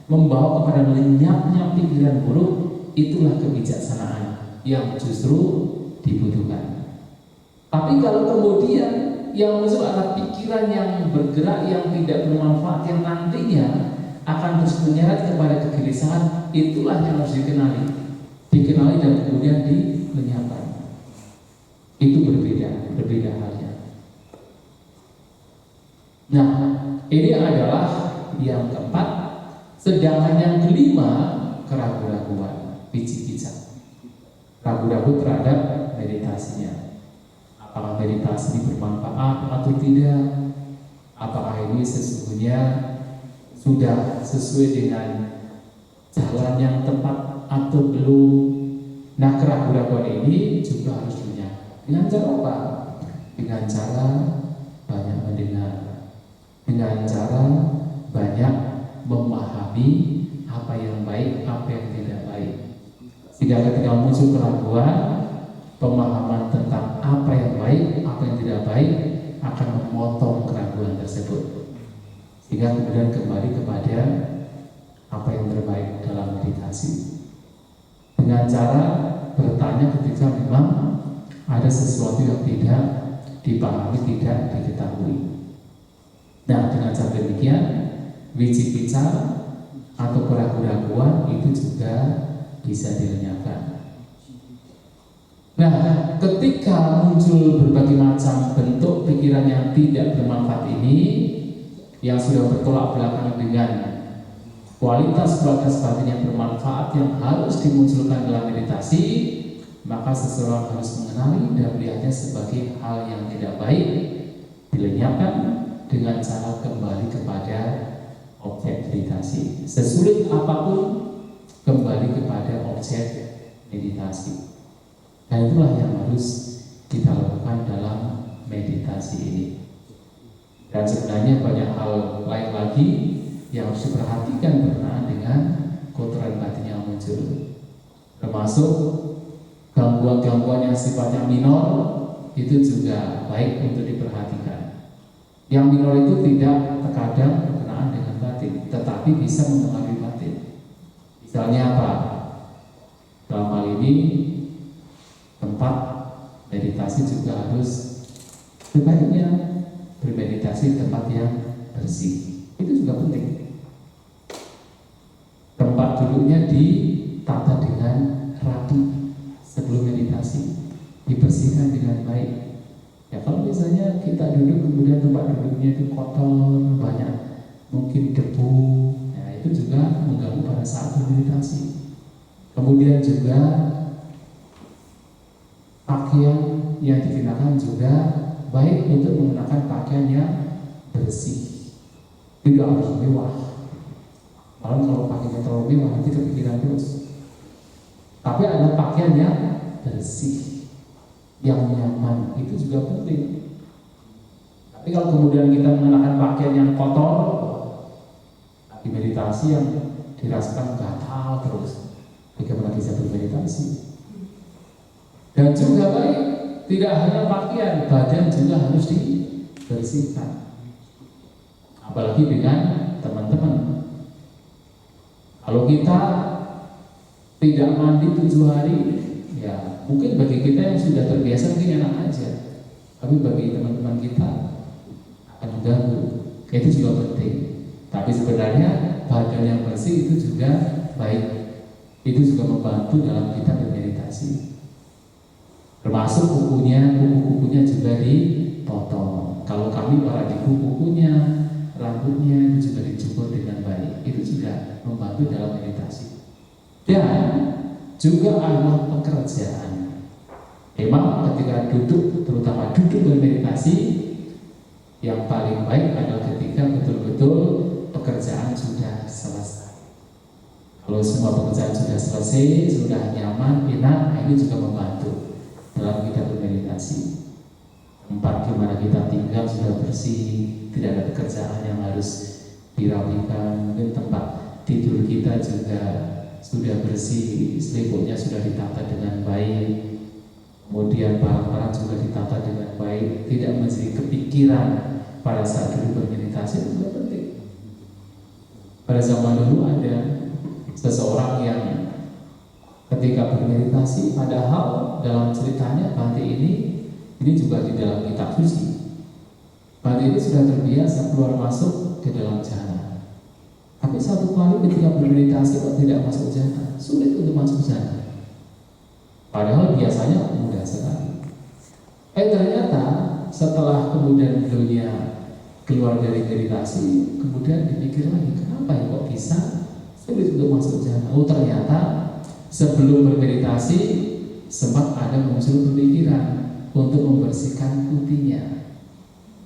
membawa kepada lenyapnya pikiran buruk, itulah kebijaksanaan yang justru dibutuhkan. Tapi kalau kemudian yang muncul adalah pikiran yang bergerak yang tidak bermanfaat, yang nantinya akan terus menyeret kepada kegelisahan, itulah yang harus dikenali dan kemudian dilenyapkan. Itu berbeda halnya. Nah, ini adalah yang keempat. Sedangkan yang kelima, keraguan-raguan, pici-pica, ragu-ragu terhadap meditasinya. Apakah meditasi ini bermanfaat atau tidak? Apakah ini sesungguhnya sudah sesuai dengan jalan yang tepat atau belum? Nah, keraguan-keraguan ini juga harus dinyatakan. Dengan cara apa? Dengan cara banyak mendengar, dengan cara banyak memahami apa yang baik, apa yang tidak baik. Sehingga ketika muncul keraguan, pemahaman tentang apa yang baik, apa yang tidak baik akan memotong keraguan tersebut. Sehingga kemudian kembali kepada apa yang terbaik dalam meditasi. Dengan cara bertanya ketika memang ada sesuatu yang tidak dipahami, tidak diketahui. Nah, dengan cara demikian, wicikicca atau keraguan-keraguan itu juga bisa dilenyapkan. Nah, ketika muncul berbagai macam bentuk pikiran yang tidak bermanfaat ini, yang sudah bertolak belakang dengan kualitas batin yang bermanfaat yang harus dimunculkan dalam meditasi, maka seseorang harus mengenali dan melihatnya sebagai hal yang tidak baik, dilenyapkan dengan cara kembali kepada objek meditasi. Sesulit apapun, kembali kepada objek meditasi. Dan itulah yang harus kita lakukan dalam meditasi ini. Dan sebenarnya banyak hal lain lagi yang harus diperhatikan berkenaan dengan kotoran batin yang muncul, termasuk gangguan-gangguan yang sifatnya minor itu juga baik untuk diperhatikan. Yang minor itu tidak terkadang berkenaan dengan batin, tetapi bisa mempengaruhi batin. Misalnya apa? Dalam hal ini tempat meditasi juga harus sebaiknya bermeditasi di tempat yang bersih. Itu juga penting. Tempat duduknya ditata dengan rapi sebelum meditasi, dibersihkan dengan baik. Ya, kalau misalnya kita duduk kemudian tempat duduknya itu kotor, banyak mungkin debu, ya itu juga mengganggu pada saat meditasi. Kemudian juga pakaian yang dikenakan juga baik untuk menggunakan pakaian yang bersih, tidak harus mewah. Kalau pakaiannya terlalu mewah nanti kepikiran terus. Tapi ada pakaian yang bersih, yang nyaman, itu juga penting. Tapi kalau kemudian kita mengenakan pakaian yang kotor, di meditasi yang dirasakan gatal terus, bagaimana bisa bermeditasi? Dan juga baik, tidak hanya pakaian, badan juga harus dibersihkan. Apalagi dengan teman-teman. Kalau kita tidak mandi 7 hari, ya mungkin bagi kita yang sudah terbiasa mungkin enak aja. Tapi bagi teman-teman kita akan mengganggu. Itu juga penting. Tapi sebenarnya badan yang bersih itu juga baik. Itu juga membantu dalam kita bermeditasi. Termasuk kuku-kukunya juga dipotong. Kalau kami para di kukunya, rambutnya itu juga dicukur dengan baik. Itu juga membantu dalam meditasi. Dan juga adalah pekerjaan. Memang ketika duduk, terutama duduk bermeditasi, yang paling baik adalah ketika betul-betul pekerjaan sudah selesai. Kalau semua pekerjaan sudah selesai, sudah nyaman, enak, ini juga membantu dalam kita bermeditasi. Tempat di mana kita tinggal sudah bersih, tidak ada pekerjaan yang harus dirapikan. Mungkin tempat tidur kita juga sudah bersih, selimutnya sudah ditata dengan baik. Kemudian barang-barang juga ditata dengan baik, tidak menjadi kepikiran pada saat duduk bermeditasi. Itu juga penting. Pada zaman dulu ada seseorang yang ketika bermeditasi, padahal dalam ceritanya Bhante ini juga di dalam kitab suci. Bhante ini sudah terbiasa keluar masuk ke dalam jhana. Tapi satu kali ketika bermeditasi kok tidak masuk jhana, sulit untuk masuk jhana. Padahal biasanya mudah sekali. Ternyata setelah kemudian beliaunya keluar dari meditasi, kemudian dipikir lagi, kenapa ya kok bisa sulit untuk masuk jhana? Oh, ternyata sebelum bermeditasi sempat ada muncul pemikiran untuk membersihkan putihnya.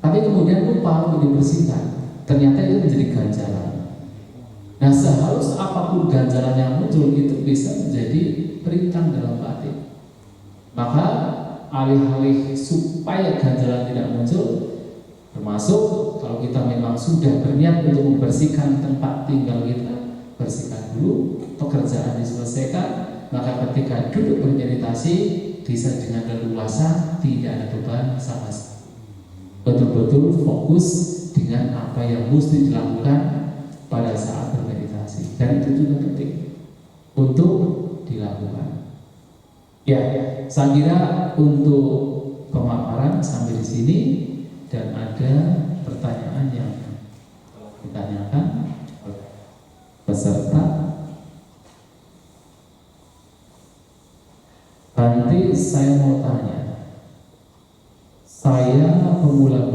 Tapi kemudian lupa untuk dibersihkan. Ternyata itu menjadi ganjalan. Nah, seharusnya apapun ganjalan yang muncul itu bisa menjadi rintang dalam batin. Maka alih-alih supaya ganjalan tidak muncul, termasuk kalau kita memang sudah berniat untuk membersihkan tempat tinggal kita, bersihkan dulu, pekerjaan diselesaikan, maka ketika duduk bermeditasi bisa dengan leluasa, tidak ada beban sama sekali. Betul-betul fokus dengan apa yang mesti dilakukan pada saat bermeditasi, dan itu juga penting untuk dilakukan. Ya, saya kira untuk pemaparan sampai di sini, dan ada pertanyaan yang ditanyakan peserta. Nanti saya mau tanya, saya pemula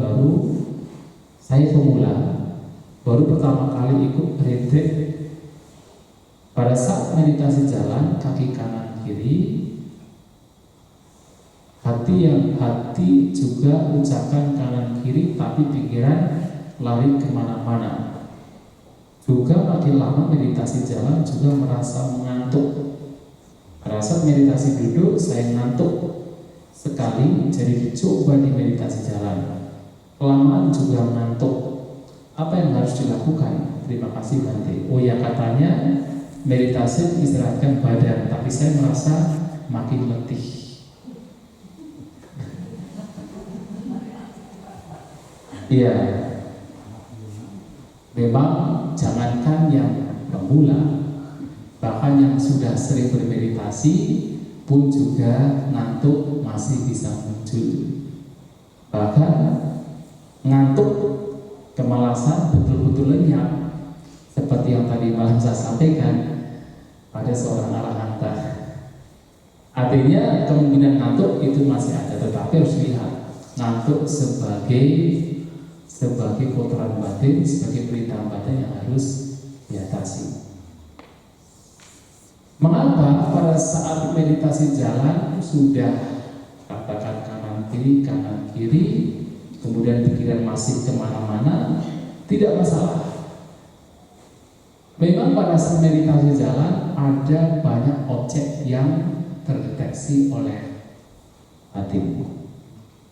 baru pertama kali ikut retreat. Pada saat meditasi jalan kaki kanan kiri, hati juga ucapkan kanan kiri, tapi pikiran lari kemana-mana. Juga makin lama meditasi jalan juga merasa mengantuk. Pada saat meditasi duduk saya ngantuk sekali, jadi dicoba di meditasi jalan. Kelamaan juga mengantuk. Apa yang harus dilakukan? Terima kasih Bante. Oh ya, katanya meditasi istirahatkan badan, tapi saya merasa makin letih. Iya, memang jangankan yang pemula, bahkan yang sudah sering bermeditasi pun juga ngantuk masih bisa muncul. Bahkan ngantuk, kemalasan betul-betul lenyap, seperti yang tadi malam saya sampaikan pada seorang arahanta. Artinya kemungkinan ngantuk itu masih ada, tetapi harus lihat ngantuk sebagai kotoran batin, sebagai perintah batin yang harus diatasi. Mengapa pada saat meditasi jalan sudah katakan kanan kiri, kemudian pikiran masih kemana-mana, tidak masalah. Memang pada saat meditasi jalan ada banyak objek yang terdeteksi oleh hati,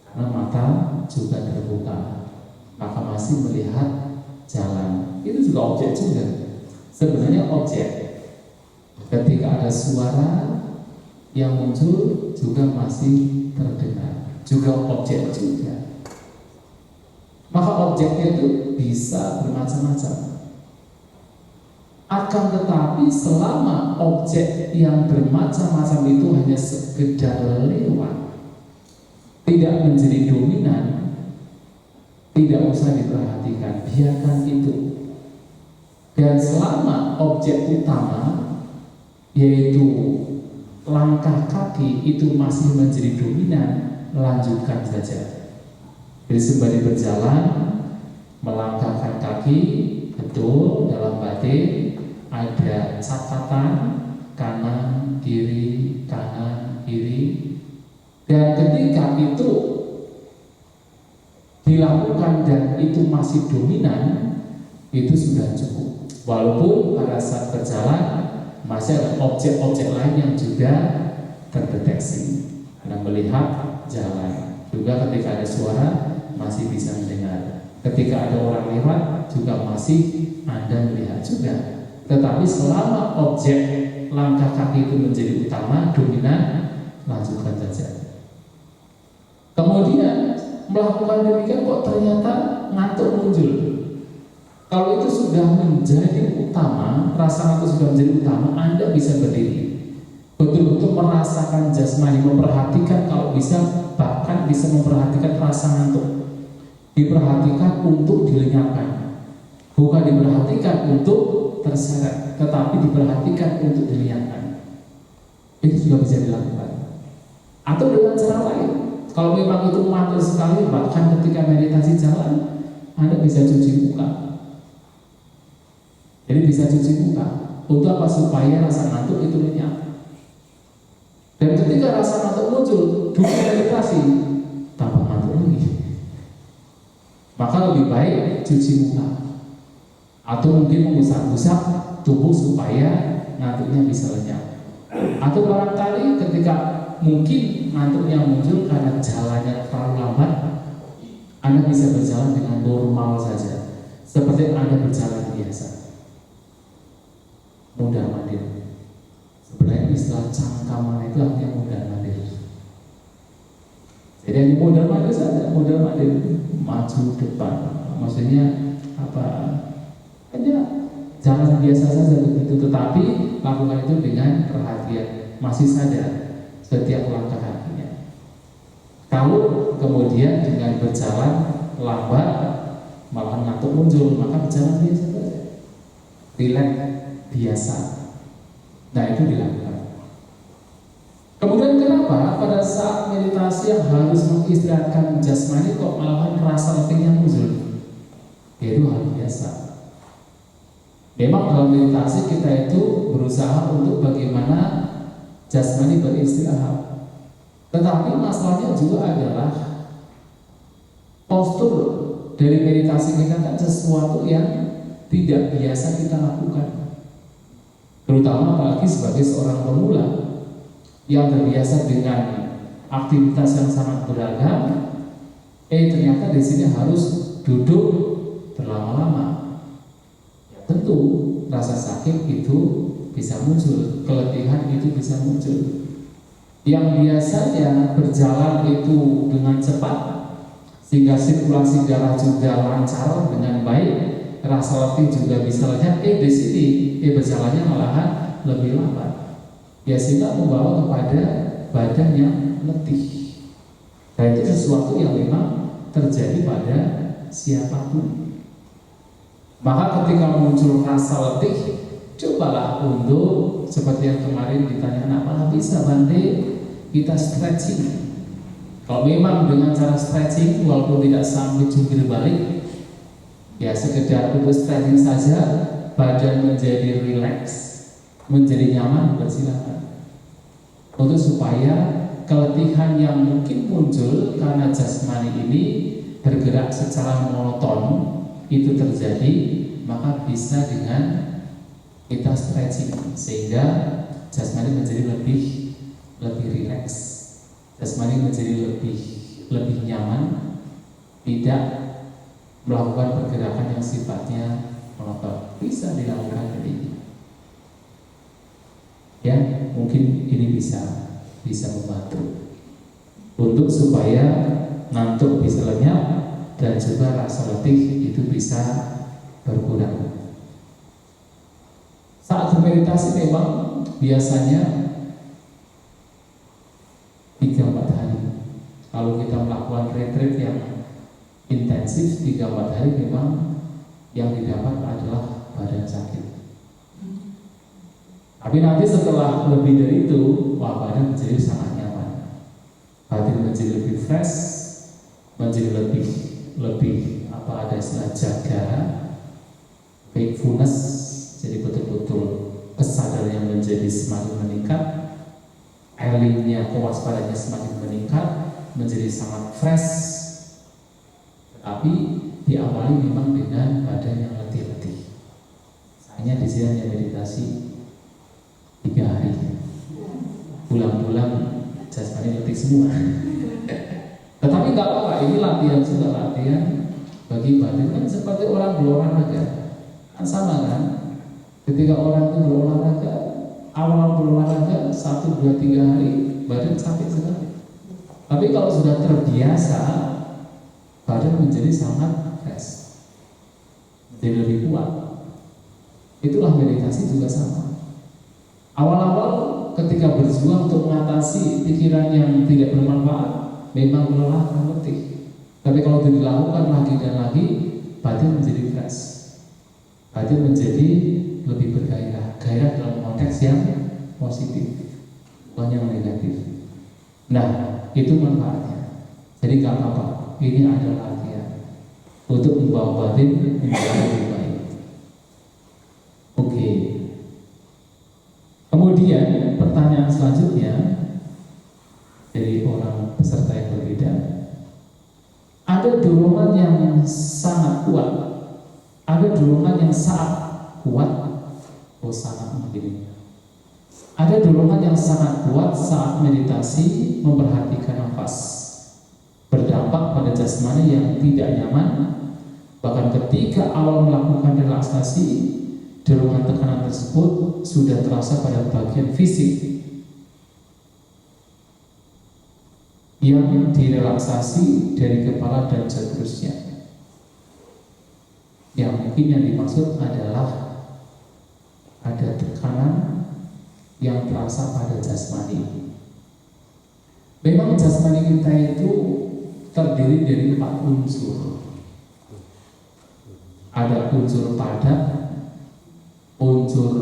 karena mata juga terbuka, maka masih melihat jalan. Itu juga objek juga. Sebenarnya objek. Ketika ada suara yang muncul juga masih terdengar, juga objek juga. Maka objeknya itu bisa bermacam-macam. Akan tetapi selama objek yang bermacam-macam itu hanya sekedar lewat, tidak menjadi dominan, tidak usah diperhatikan, biarkan itu. Dan selama objek utama, yaitu langkah kaki, itu masih menjadi dominan, lanjutkan saja. Jadi sembari berjalan, melangkahkan kaki, betul dalam batin ada catatan kanan kiri, dan ketika itu dilakukan dan itu masih dominan, itu sudah cukup. Walaupun pada saat berjalan masih ada objek-objek lain yang juga terdeteksi. Anda melihat jalan, juga ketika ada suara masih bisa mendengar. Ketika ada orang lewat juga masih Anda melihat juga. Tetapi selama objek langkah kaki itu menjadi utama, dominan, lanjutkan saja. Kemudian melakukan demikian kok ternyata ngantuk muncul. Kalau itu sudah menjadi utama, rasa ngantuk sudah menjadi utama, Anda bisa berdiri, betul-betul merasakan jasmani, memperhatikan, kalau bisa bahkan bisa memperhatikan rasa ngantuk. Diperhatikan untuk dilenyapkan, bukan diperhatikan untuk terseret, tetapi diperhatikan untuk dilenyapkan. Itu juga bisa dilakukan. Atau dengan cara lain, kalau memang itu mantul sekali, bahkan ketika meditasi jalan, Anda bisa cuci muka. Jadi bisa cuci muka. Untuk apa? Supaya rasa ngantuk itu lenyap. Dan ketika rasa ngantuk muncul, duduk meditasi, tanpa ngantuk lagi. Maka lebih baik cuci muka, atau mungkin mengusap-usap tubuh supaya ngantuknya bisa lenyap. Atau barangkali ketika mungkin ngantuknya muncul karena jalannya terlalu lambat, Anda bisa berjalan dengan normal saja, seperti Anda berjalan biasa, mudah mandir. Sebenarnya istilah cangkaman itu artinya mudah mandir. Jadi hanya mudah mandir saja, mudah mandir, maju depan, maksudnya apa? Hanya jalan biasa saja begitu, tetapi lakukan itu dengan perhatian, masih sadar setiap langkah kakinya. Kalau kemudian dengan berjalan lambat malah ngantuk muncul, maka berjalan biasa saja, rileks biasa. Nah, itu dilakukan. Kemudian kenapa pada saat meditasi yang harus mengistirahatkan jasmani kok malahan rasa letihnya muncul? Yaitu hal biasa. Memang dalam meditasi kita itu berusaha untuk bagaimana jasmani beristirahat. Tetapi masalahnya juga adalah postur dari meditasi kita kan sesuatu yang tidak biasa kita lakukan. Terutama apalagi sebagai seorang pemula yang terbiasa dengan aktivitas yang sangat beragam, ternyata di sini harus duduk berlama-lama. Ya, tentu rasa sakit itu bisa muncul, keletihan itu bisa muncul. Yang biasanya berjalan itu dengan cepat sehingga sirkulasi darah juga lancar dengan baik, rasa letih juga bisa lenyap, di sini berjalannya malahan lebih lambat. Ya, sehingga membawa kepada badan yang letih. Dan itu sesuatu yang memang terjadi pada siapapun. Maka ketika muncul rasa letih, cobalah untuk seperti yang kemarin ditanya, apa bisa Bante kita stretching? Kalau memang dengan cara stretching walaupun tidak sampai jungkir balik, ya sekedar untuk stretching saja, badan menjadi rileks, menjadi nyaman, bersilakan. Untuk supaya keletihan yang mungkin muncul karena jasmani ini bergerak secara monoton itu terjadi, maka bisa dengan kita stretching sehingga jasmani menjadi lebih rileks, jasmani menjadi lebih nyaman, tidak melakukan pergerakan yang sifatnya monoton. Bisa dilakukan ini. Ya, mungkin ini bisa membantu untuk supaya ngantuk bisa lenyap dan juga rasa letih itu bisa berkurang. Saat bermeditasi memang biasanya 3-4 hari. Kalau kita melakukan retreat yang intensif 3-4 hari, memang yang didapat adalah badan sakit. Tapi nanti setelah lebih dari itu, badan menjadi sangat nyaman, badan menjadi lebih fresh, menjadi lebih ada istilah jaga, wakefulness, jadi betul-betul kesadarannya menjadi semakin meningkat, airlingnya, kewaspadaannya semakin meningkat, menjadi sangat fresh. Tapi diawali memang dengan badan yang letih-letih. Hanya di sini hanya meditasi 3 hari, pulang-pulang jasmani letih semua. Tetapi nggak apa-apa, ini latihan juga, latihan bagi badan. Kan seperti orang berolahraga, kan sama kan? Ketika orang itu berolahraga, awal berolahraga 1, 2, 3 hari badan sakit sekali. Tapi kalau sudah terbiasa, badan menjadi sangat fresh, menjadi lebih kuat. Itulah meditasi juga sama. Awal-awal ketika berjuang untuk mengatasi pikiran yang tidak bermanfaat, memang melelahkan, letih. Tapi kalau itu dilakukan lagi dan lagi, batin menjadi fresh, batin menjadi lebih bergairah. Gairah dalam konteks yang positif, bukan yang negatif. Nah, itu manfaatnya. Jadi gak apa-apa, ini adalah latihan untuk membawa batin menjadi lebih baik. Oke. Kemudian pertanyaan selanjutnya dari orang peserta yang berbeda, ada dorongan yang sangat kuat, ada dorongan yang sangat kuat, sangat begini, Ada dorongan yang sangat kuat saat meditasi memperhatikan nafas, berdampak pada jasmani yang tidak nyaman. Bahkan ketika awal melakukan relaksasi, dorongan tekanan tersebut sudah terasa pada bagian fisik yang direlaksasi dari kepala dan seterusnya. Yang mungkin yang dimaksud adalah ada tekanan yang terasa pada jasmani. Memang jasmani kita itu terdiri dari 4 unsur. Ada unsur padat, unsur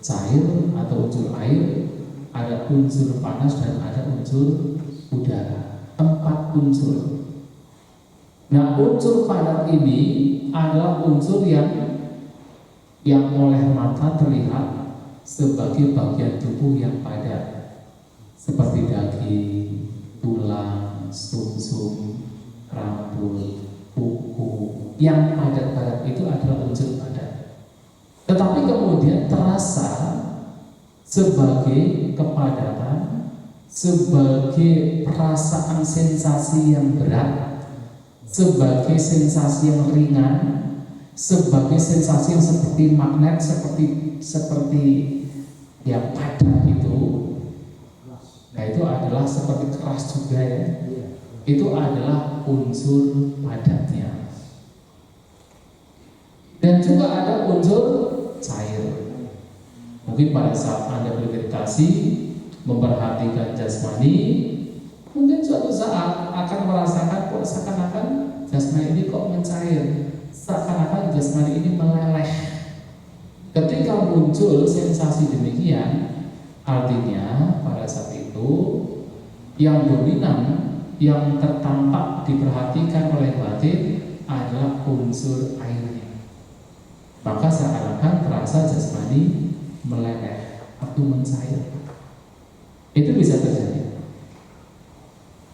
cair atau unsur air, ada unsur panas dan ada unsur udara. 4 unsur. Nah, unsur padat ini adalah unsur yang oleh mata terlihat sebagai bagian tubuh yang padat, seperti daging, tulang, sumsum, rambut, kuku. Yang padat-padat itu adalah unsur padat. Tetapi kemudian terasa sebagai kepadatan, sebagai perasaan sensasi yang berat, sebagai sensasi yang ringan, sebagai sensasi yang seperti magnet, seperti yang padat itu. Nah, itu adalah seperti keras juga ya. Itu adalah unsur padatnya. Dan juga ada unsur cair. Mungkin pada saat Anda bermeditasi memperhatikan jasmani, mungkin suatu saat akan merasakan kok seakan-akan jasmani ini kok mencair, seakan-akan jasmani ini meleleh. Ketika muncul sensasi demikian, artinya pada saat itu yang dominan, yang tertampak diperhatikan oleh batin adalah unsur airnya. Maka seakan-akan terasa jasmani meleleh atau mencair. Itu bisa terjadi.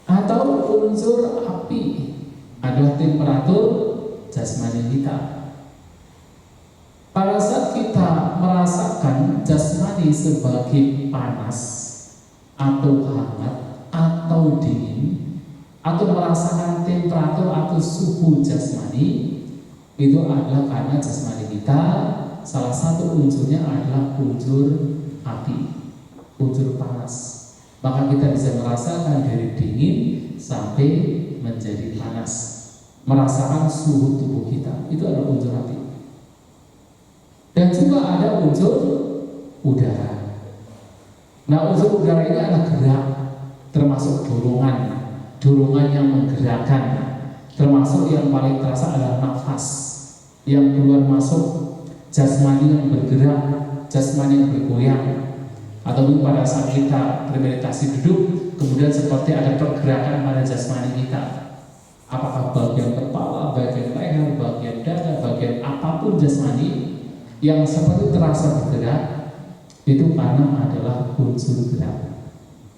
Atau unsur api adalah temperatur jasmani kita. Pada saat kita merasakan jasmani sebagai panas atau hangat atau dingin, atau merasakan temperatur atau suhu jasmani, itu adalah karena jasmani kita salah satu unsurnya adalah unsur api, unsur panas. Maka kita bisa merasakan dari dingin sampai menjadi panas, merasakan suhu tubuh kita, itu adalah unsur api. Dan juga ada unsur udara. Nah, unsur udara ini adalah gerak, termasuk dorongan yang menggerakkan, termasuk yang paling terasa adalah nafas yang keluar masuk, jasmani yang bergerak, jasmani yang bergoyang. Atau pada saat kita bermeditasi duduk, kemudian seperti ada pergerakan pada jasmani kita. Apakah bagian kepala, bagian leher, bagian dada, bagian apapun jasmani yang seperti terasa bergerak, itu karena adalah unsur gerak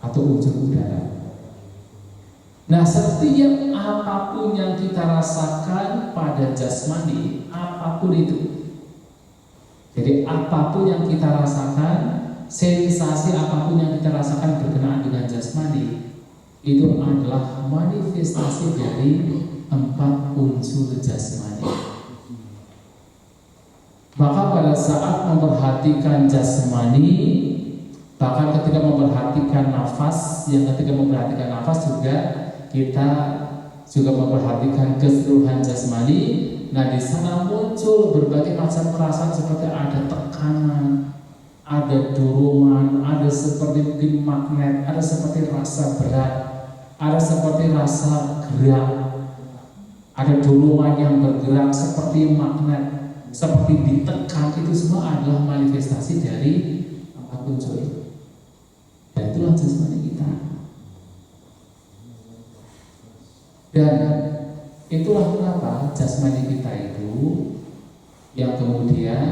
atau unsur udara. Nah, setiap apapun yang kita rasakan pada jasmani, apapun itu, jadi apapun yang kita rasakan, sensasi apapun yang kita rasakan berkenaan dengan jasmani, itu adalah manifestasi dari 4 unsur jasmani. Maka pada saat memperhatikan jasmani, bahkan ketika memperhatikan nafas, ketika memperhatikan nafas juga kita juga memperhatikan keseluruhan jasmani. Nah, di sana muncul berbagai macam perasaan seperti ada tekanan, ada dorongan, ada seperti mungkin magnet, ada seperti rasa berat, ada seperti rasa gerak, ada dorongan yang bergerak seperti magnet, seperti ditekan. Itu semua adalah manifestasi dari unsur. Dan itulah jasmani kita. Dan itulah kenapa jasmani kita itu yang kemudian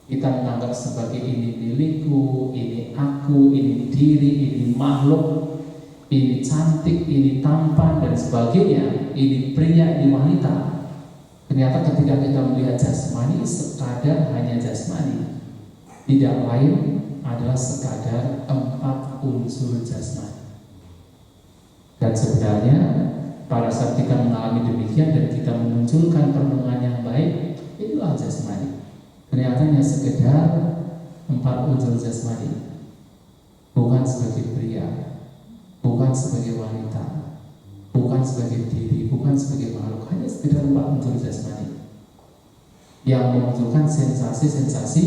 kita menganggap sebagai ini milikku, ini aku, ini diri, ini makhluk, ini cantik, ini tampan dan sebagainya, ini pria, ini wanita. Ternyata ketika kita melihat jasmani, sekadar hanya jasmani, tidak lain, adalah sekadar 4 unsur jasmani. Dan sebenarnya pada saat kita mengalami demikian dan kita memunculkan perenungan yang baik, itulah jasmani. Ternyata hanya sekedar 4 unsur jasmani, bukan sebagai pria, bukan sebagai wanita, bukan sebagai diri, bukan sebagai makhluk, hanya sekedar 4 unsur jasmani yang memunculkan sensasi-sensasi,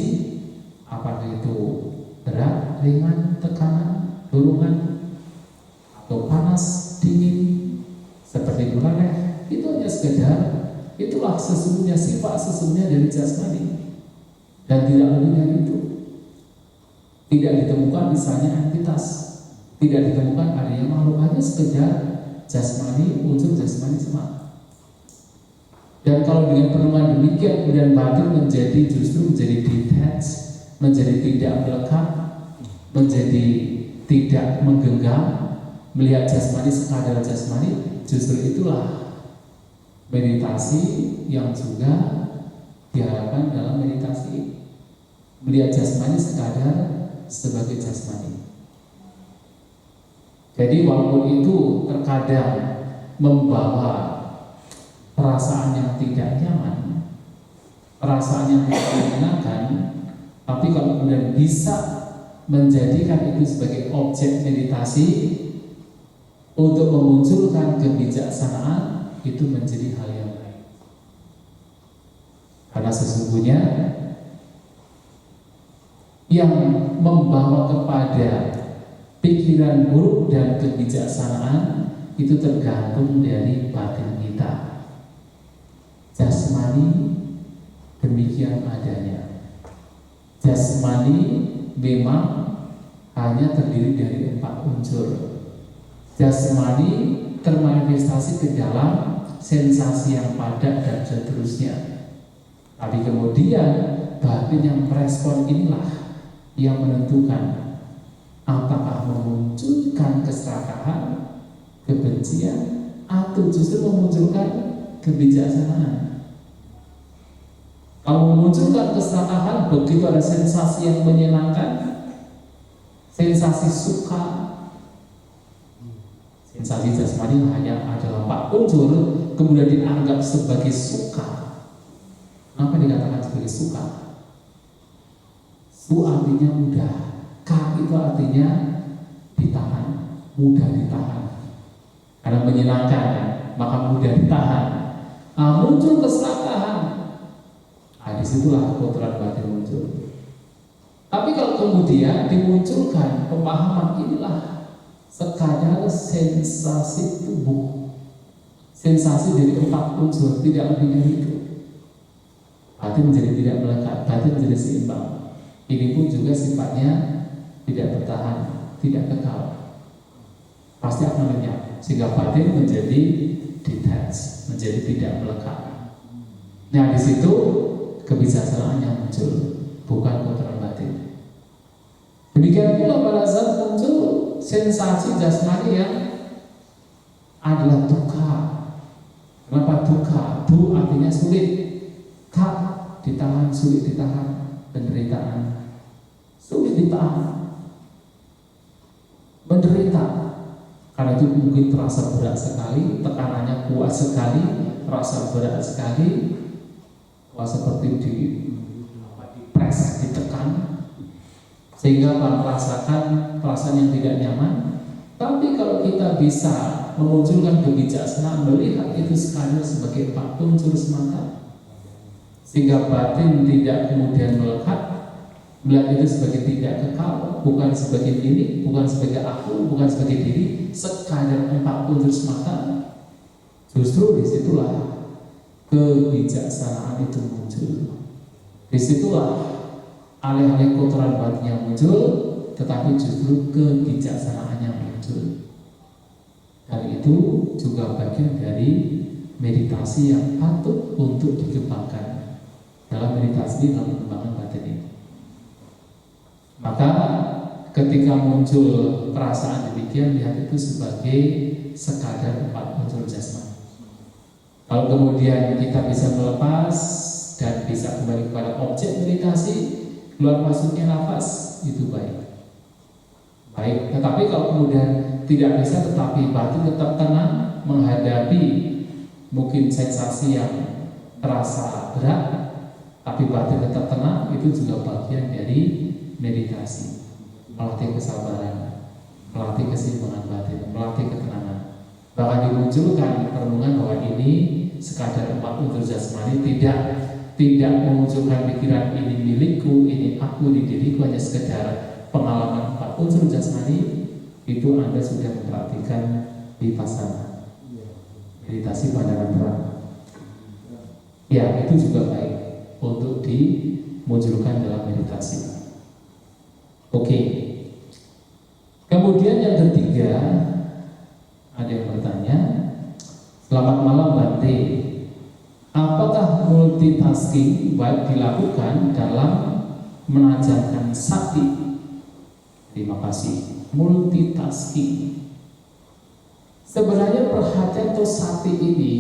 apakah itu berat, ringan, tekanan, dorongan, atau panas, dingin, seperti gulana. Itu hanya sekedar, itulah sesungguhnya sifat sesungguhnya dari jasmani, dan tidak lebih dari itu. Tidak ditemukan misalnya entitas, tidak ditemukan adanya makhluk, hanya sekedar jasmani, unsur jasmani semata. Dan kalau dengan perenungan demikian kemudian batin justru menjadi detached, menjadi tidak melekat, menjadi tidak menggenggam, melihat jasmani sekadar jasmani, justru itulah meditasi yang juga diharapkan dalam meditasi. Melihat jasmani sekadar sebagai jasmani. Jadi walaupun itu terkadang membawa perasaan yang tidak nyaman, perasaan yang tidak menyenangkan, tapi kalau kemudian bisa menjadikan itu sebagai objek meditasi untuk memunculkan kebijaksanaan, itu menjadi hal yang baik. Karena sesungguhnya yang membawa kepada pikiran buruk dan kebijaksanaan itu tergantung dari batin kita. Jasmani demikian adanya. Jasmani memang hanya terdiri dari 4 unsur. Jasmani termanifestasi ke dalam sensasi yang padat dan seterusnya. Tapi kemudian batin yang merespon inilah yang menentukan apakah memunculkan keserakahan, kebencian, atau justru memunculkan kebijaksanaan. Kalau memunculkan keserakahan, begitu ada sensasi yang menyenangkan, sensasi suka, sensasi jasmani hanya ada 4 unsur, kemudian dianggap sebagai suka. Kenapa dikatakan sebagai suka? Su artinya mudah, ka itu artinya ditahan, mudah ditahan. Karena menyenangkan, maka mudah ditahan. Muncul keserakahan, disitulah kotoran batin muncul. Tapi kalau kemudian dimunculkan pemahaman inilah sekadar sensasi tubuh, sensasi dari 4 unsur, tidak lebih dari itu, batin menjadi tidak melekat, batin menjadi seimbang. Ini pun juga sifatnya tidak bertahan, tidak kekal, pasti akan lenyap, sehingga batin menjadi detached, menjadi tidak melekat. Nah, di situ kebijaksanaan yang muncul, bukan kotoran batin. Demikian pula pada saat muncul sensasi jasmani yang adalah duka. Kenapa duka? Du artinya sulit, ka ditahan, sulit ditahan, penderitaan, sulit ditahan, menderita. Karena itu mungkin terasa berat sekali, tekanannya kuat sekali, terasa berat sekali, seperti dipres, ditekan, sehingga merasakan perasaan yang tidak nyaman. Tapi kalau kita bisa memunculkan kebijaksanaan, melihat itu sekadar sebagai 4 unsur semata, sehingga batin tidak kemudian melekat, melihat itu sebagai tidak kekal, bukan sebagai diri, bukan sebagai aku, bukan sebagai diri, sekadar 4 unsur semata, justru disitulah kebijaksanaan itu muncul. Disitulah alih-alih kotoran batin yang muncul, tetapi justru kebijaksanaan yang muncul. Dan itu juga bagian dari meditasi yang patut untuk dikembangkan dalam meditasi dalam pengembangan batin ini. Maka ketika muncul perasaan demikian, lihat itu sebagai sekadar 4 unsur jasmani. Kalau kemudian kita bisa melepas dan bisa kembali kepada objek meditasi, keluar masuknya nafas itu baik. Tetapi kalau kemudian tidak bisa tetapi batin tetap tenang menghadapi mungkin sensasi yang terasa berat, tapi batin tetap tenang, itu juga bagian dari meditasi. Melatih kesabaran, melatih keseimbangan batin, melatih ketenangan. Bahkan dimunculkan perenungan bahwa ini sekadar 4 unsur jasmani, tidak memunculkan pikiran ini milikku, ini aku, ini diriku, hanya sekedar pengalaman 4 unsur jasmani. Itu Anda sudah mempraktikkan vipassana, meditasi pandangan terang. Ya, itu juga baik untuk dimunculkan dalam meditasi. Oke. Kemudian yang ketiga, ada yang bertanya, selamat malam Bante, apakah multitasking baik dilakukan dalam menajamkan sakti? Terima kasih. Multitasking, sebenarnya perhatian atau sakti ini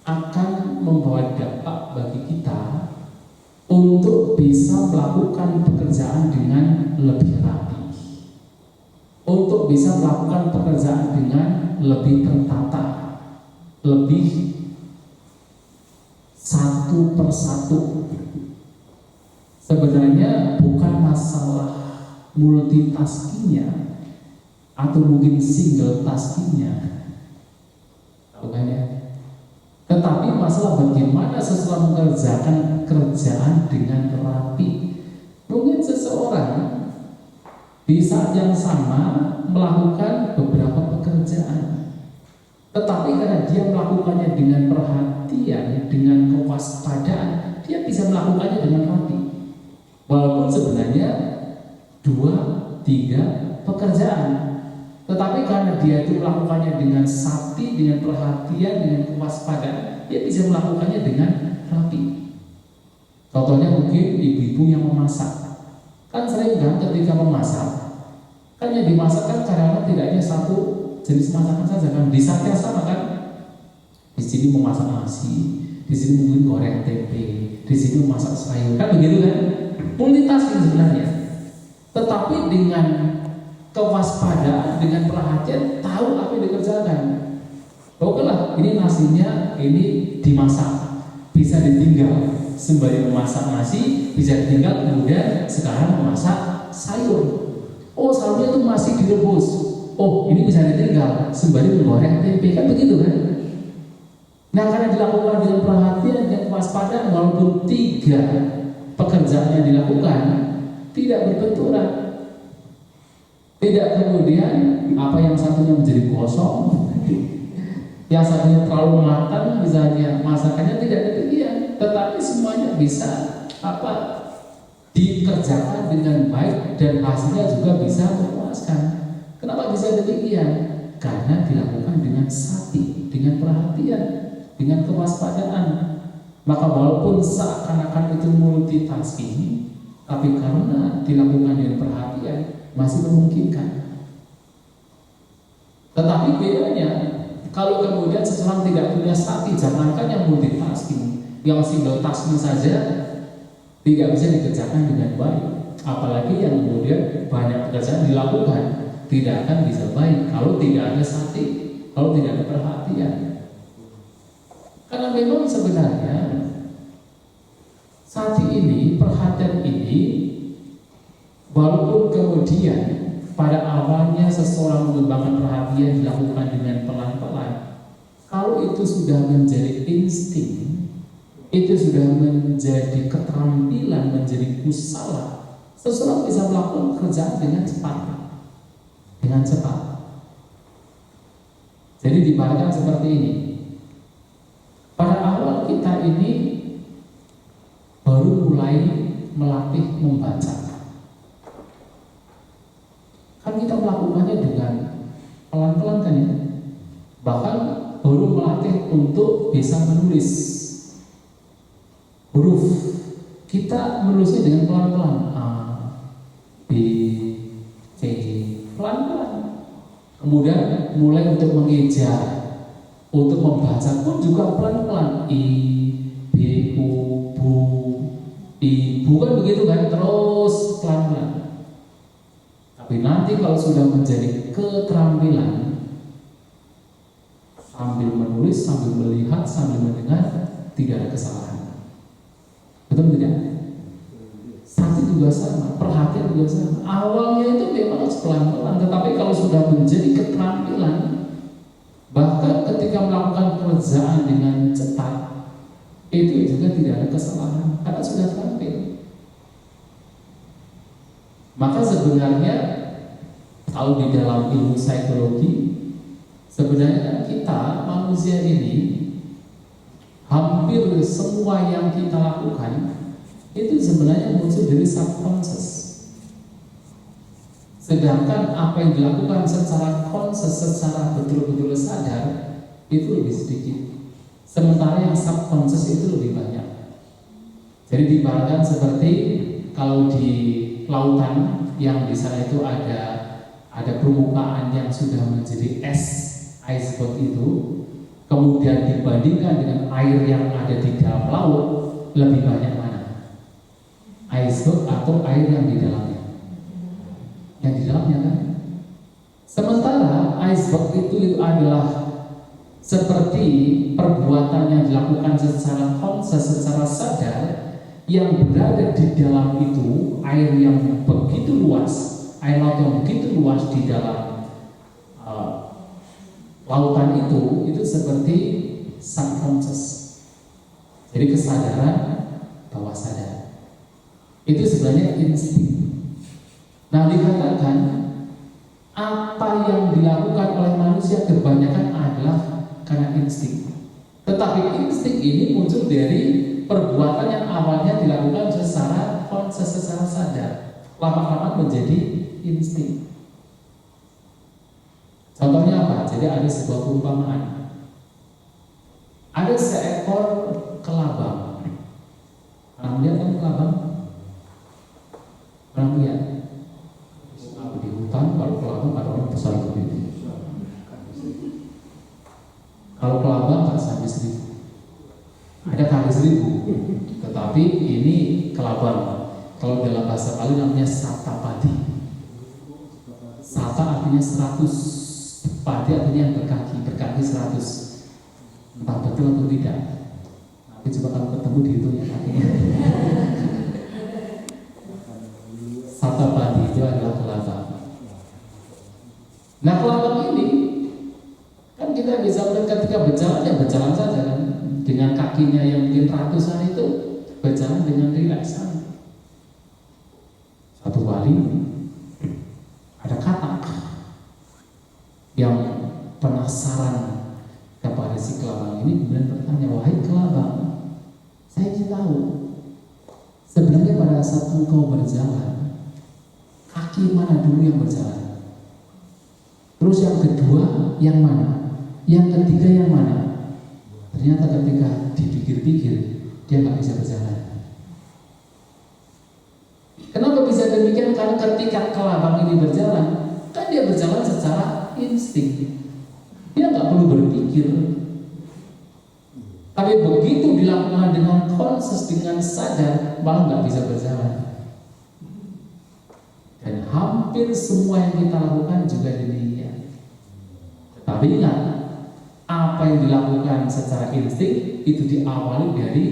akan membawa dampak bagi kita untuk bisa melakukan pekerjaan dengan lebih rapi, untuk bisa melakukan pekerjaan dengan lebih tertata, lebih satu persatu. Sebenarnya bukan masalah multitaskingnya atau mungkin single taskingnya, bukan ya? Tetapi masalah bagaimana seseorang mengerjakan kerjaan dengan rapi. Mungkin seseorang di saat yang sama melakukan beberapa pekerjaan, tetapi karena dia melakukannya dengan perhatian, dengan kewaspadaan, dia bisa melakukannya dengan rapi. Walaupun sebenarnya 2-3 pekerjaan, tetapi karena dia itu melakukannya dengan sakti, dengan perhatian, dengan kewaspadaan, dia bisa melakukannya dengan rapi. Contohnya mungkin ibu-ibu yang memasak, kan sering kan ketika memasak, kan yang dimasak kan kadang-kadang tidak hanya satu jenis masakan saja kan, di saat yang sama kan, di sini memasak nasi, di sini mungkin goreng tempe, di sini memasak sayur, kan begitu kan? Multitasking sebenarnya. Tetapi dengan kewaspadaan, dengan perhatian, tahu apa yang dikerjakan. Oke lah, ini nasinya ini dimasak, bisa ditinggal sembari memasak nasi, bisa ditinggal kemudian sekarang memasak sayur. Oh, sayurnya itu masih direbus. Oh, ini bisa ditinggal sembari menggoreng tempe, kan begitu kan? Nah, karena dilakukan dengan perhatian dan kewaspadaan, walaupun 3 pekerjaan yang dilakukan tidak berbenturan, tidak kemudian apa yang satunya menjadi gosong, yang satunya terlalu matang, misalnya masakannya tidak demikian, tetapi semuanya bisa dikerjakan dengan baik dan hasilnya juga bisa memuaskan. Kenapa bisa demikian? Karena dilakukan dengan sakti, dengan perhatian, dengan kewaspadaan. Maka walaupun seakan-akan itu multitasking, tapi karena dilakukan dengan perhatian masih memungkinkan. Tetapi bedanya, kalau kemudian seseorang tidak punya sakti, jangankan yang multitasking, yang single tasking saja tidak bisa dikerjakan dengan baik. Apalagi yang kemudian banyak pekerjaan dilakukan, tidak akan bisa baik kalau tidak ada sakti, kalau tidak ada perhatian. Karena memang sebenarnya sakti ini, perhatian ini, walaupun kemudian pada awalnya seseorang mengembangkan perhatian dilakukan dengan pelan-pelan, kalau itu sudah menjadi insting, itu sudah menjadi keterampilan, menjadi kusala, seseorang bisa melakukan pekerjaan dengan cepat, dengan cepat. Jadi dibayangkan seperti ini. Pada awal kita ini baru mulai melatih membaca, kan kita melakukannya dengan pelan-pelan kan ya. Bahkan baru melatih untuk bisa menulis huruf, kita menulisnya dengan pelan-pelan, A, B, C, pelan-pelan. Kemudian mulai untuk mengeja, untuk membaca pun juga pelan-pelan, I, B, U, Bu, Ibu, kan begitu kan, terus Nanti kalau sudah menjadi keterampilan, sambil menulis, sambil melihat, sambil mendengar, tidak ada kesalahan. Betul tidak? Sakti juga sama, perhatian juga sama. Awalnya itu memang harus pelan-pelan, tetapi kalau sudah menjadi keterampilan, bahkan ketika melakukan pekerjaan dengan cepat, itu juga tidak ada kesalahan karena sudah terampil. Maka sebenarnya kalau di dalam ilmu psikologi, sebenarnya kita manusia ini hampir semua yang kita lakukan itu sebenarnya muncul dari subconscious. Sedangkan apa yang dilakukan secara conscious, secara betul-betul sadar, itu lebih sedikit. Sementara yang subconscious itu lebih banyak. Jadi diibaratkan seperti kalau di lautan yang di sana itu ada permukaan yang sudah menjadi es, iceberg itu, kemudian dibandingkan dengan air yang ada di dalam laut, lebih banyak mana? Iceberg atau air yang di dalamnya? Yang di dalamnya kan? Sementara iceberg itu adalah seperti perbuatan yang dilakukan secara conscious, secara sadar, yang berada di dalam itu, air yang begitu luas, air laut yang begitu luas di dalam lautan itu seperti subconscious. Jadi kesadaran bawah sadar. Itu sebenarnya insting. Nah, dikatakan apa yang dilakukan oleh manusia kebanyakan adalah karena insting. Tetapi insting ini muncul dari perbuatan yang awalnya dilakukan secara conscious, secara sadar, lama-lama menjadi insting. Contohnya apa? Jadi ada sebuah perumpamaan. Ada seekor kelabang. Pernah lihat kan kelabang? Pernah lihat? Di hutan kalau kelabang ada orang besar begini. Kalau kelabang tak sampai 1000. Ada kali 1000, tetapi ini kelabang. Kalau dalam bahasa Bali namanya satapati. Sata artinya 100, pati artinya yang berkaki 100. Entah betul atau tidak. Nanti coba kalau ketemu dihitung ya kakinya. Satapati itu adalah kelabang. Nah, kelabang ini kan kita bisa melihat ketika berjalan ya berjalan saja kan. Dengan kakinya yang mungkin ratusan itu berjalan dengan rileksan. Satu kali ada katak yang penasaran kepada si kelabang ini, kemudian bertanya, wahai kelabang, saya ingin tahu sebenarnya pada saat engkau berjalan, kaki mana dulu yang berjalan? Terus yang kedua yang mana? Yang ketiga yang mana? Ternyata ketika dipikir-pikir, dia nggak bisa berjalan. Kenapa bisa demikian? Karena ketika kelabang ini berjalan, kan dia berjalan secara insting. Dia nggak perlu berpikir. Tapi begitu dilakukan dengan conscious, dengan sadar, malah nggak bisa berjalan. Dan hampir semua yang kita lakukan juga demikian. Tapi ingat, apa yang dilakukan secara insting itu diawali dari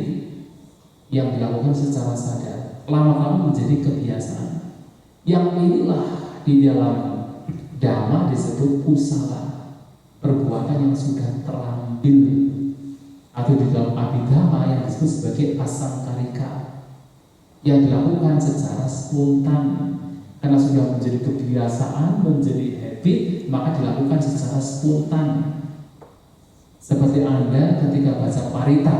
yang dilakukan secara sadar, lama-lama menjadi kebiasaan. Yang inilah di dalam Dhamma disebut kusala, perbuatan yang sudah terambil, atau di dalam Abhidhamma yang disebut sebagai asangkarika, yang dilakukan secara spontan karena sudah menjadi kebiasaan, menjadi habit, maka dilakukan secara spontan. Seperti Anda ketika baca parita,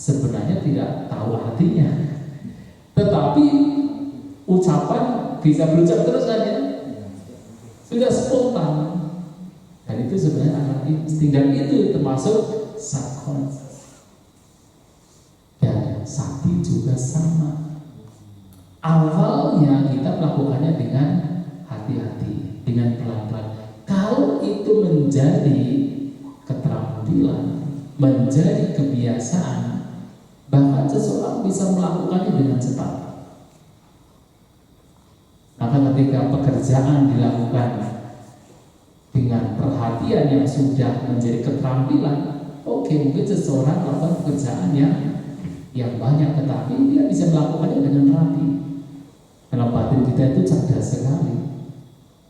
sebenarnya tidak tahu artinya, tetapi ucapan bisa berucap terus saja, sudah spontan. Dan itu sebenarnya adalah insting, dan itu termasuk subconscious. Dan sakti juga sama. Awalnya kita melakukannya dengan hati-hati, dengan pelan-pelan. Kalau itu menjadi keterampilan, menjadi kebiasaan, bahkan seseorang bisa melakukannya dengan cepat. Maka ketika pekerjaan dilakukan dengan perhatian yang sudah menjadi keterampilan, oke, mungkin seseorang melakukan pekerjaan yang banyak, tetapi dia bisa melakukannya dengan rapi. Karena batin kita itu cerdas sekali,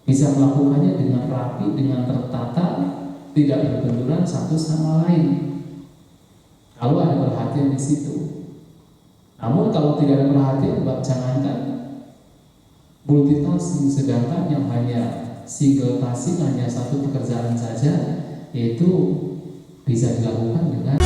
bisa melakukannya dengan rapi, dengan tertata, tidak berbenturan satu sama lain. Kalau ada perhatian di situ. Namun kalau tidak ada perhatian, jangankan multitasking, sedangkan yang hanya single tasking, hanya satu pekerjaan saja, itu bisa dilakukan dengan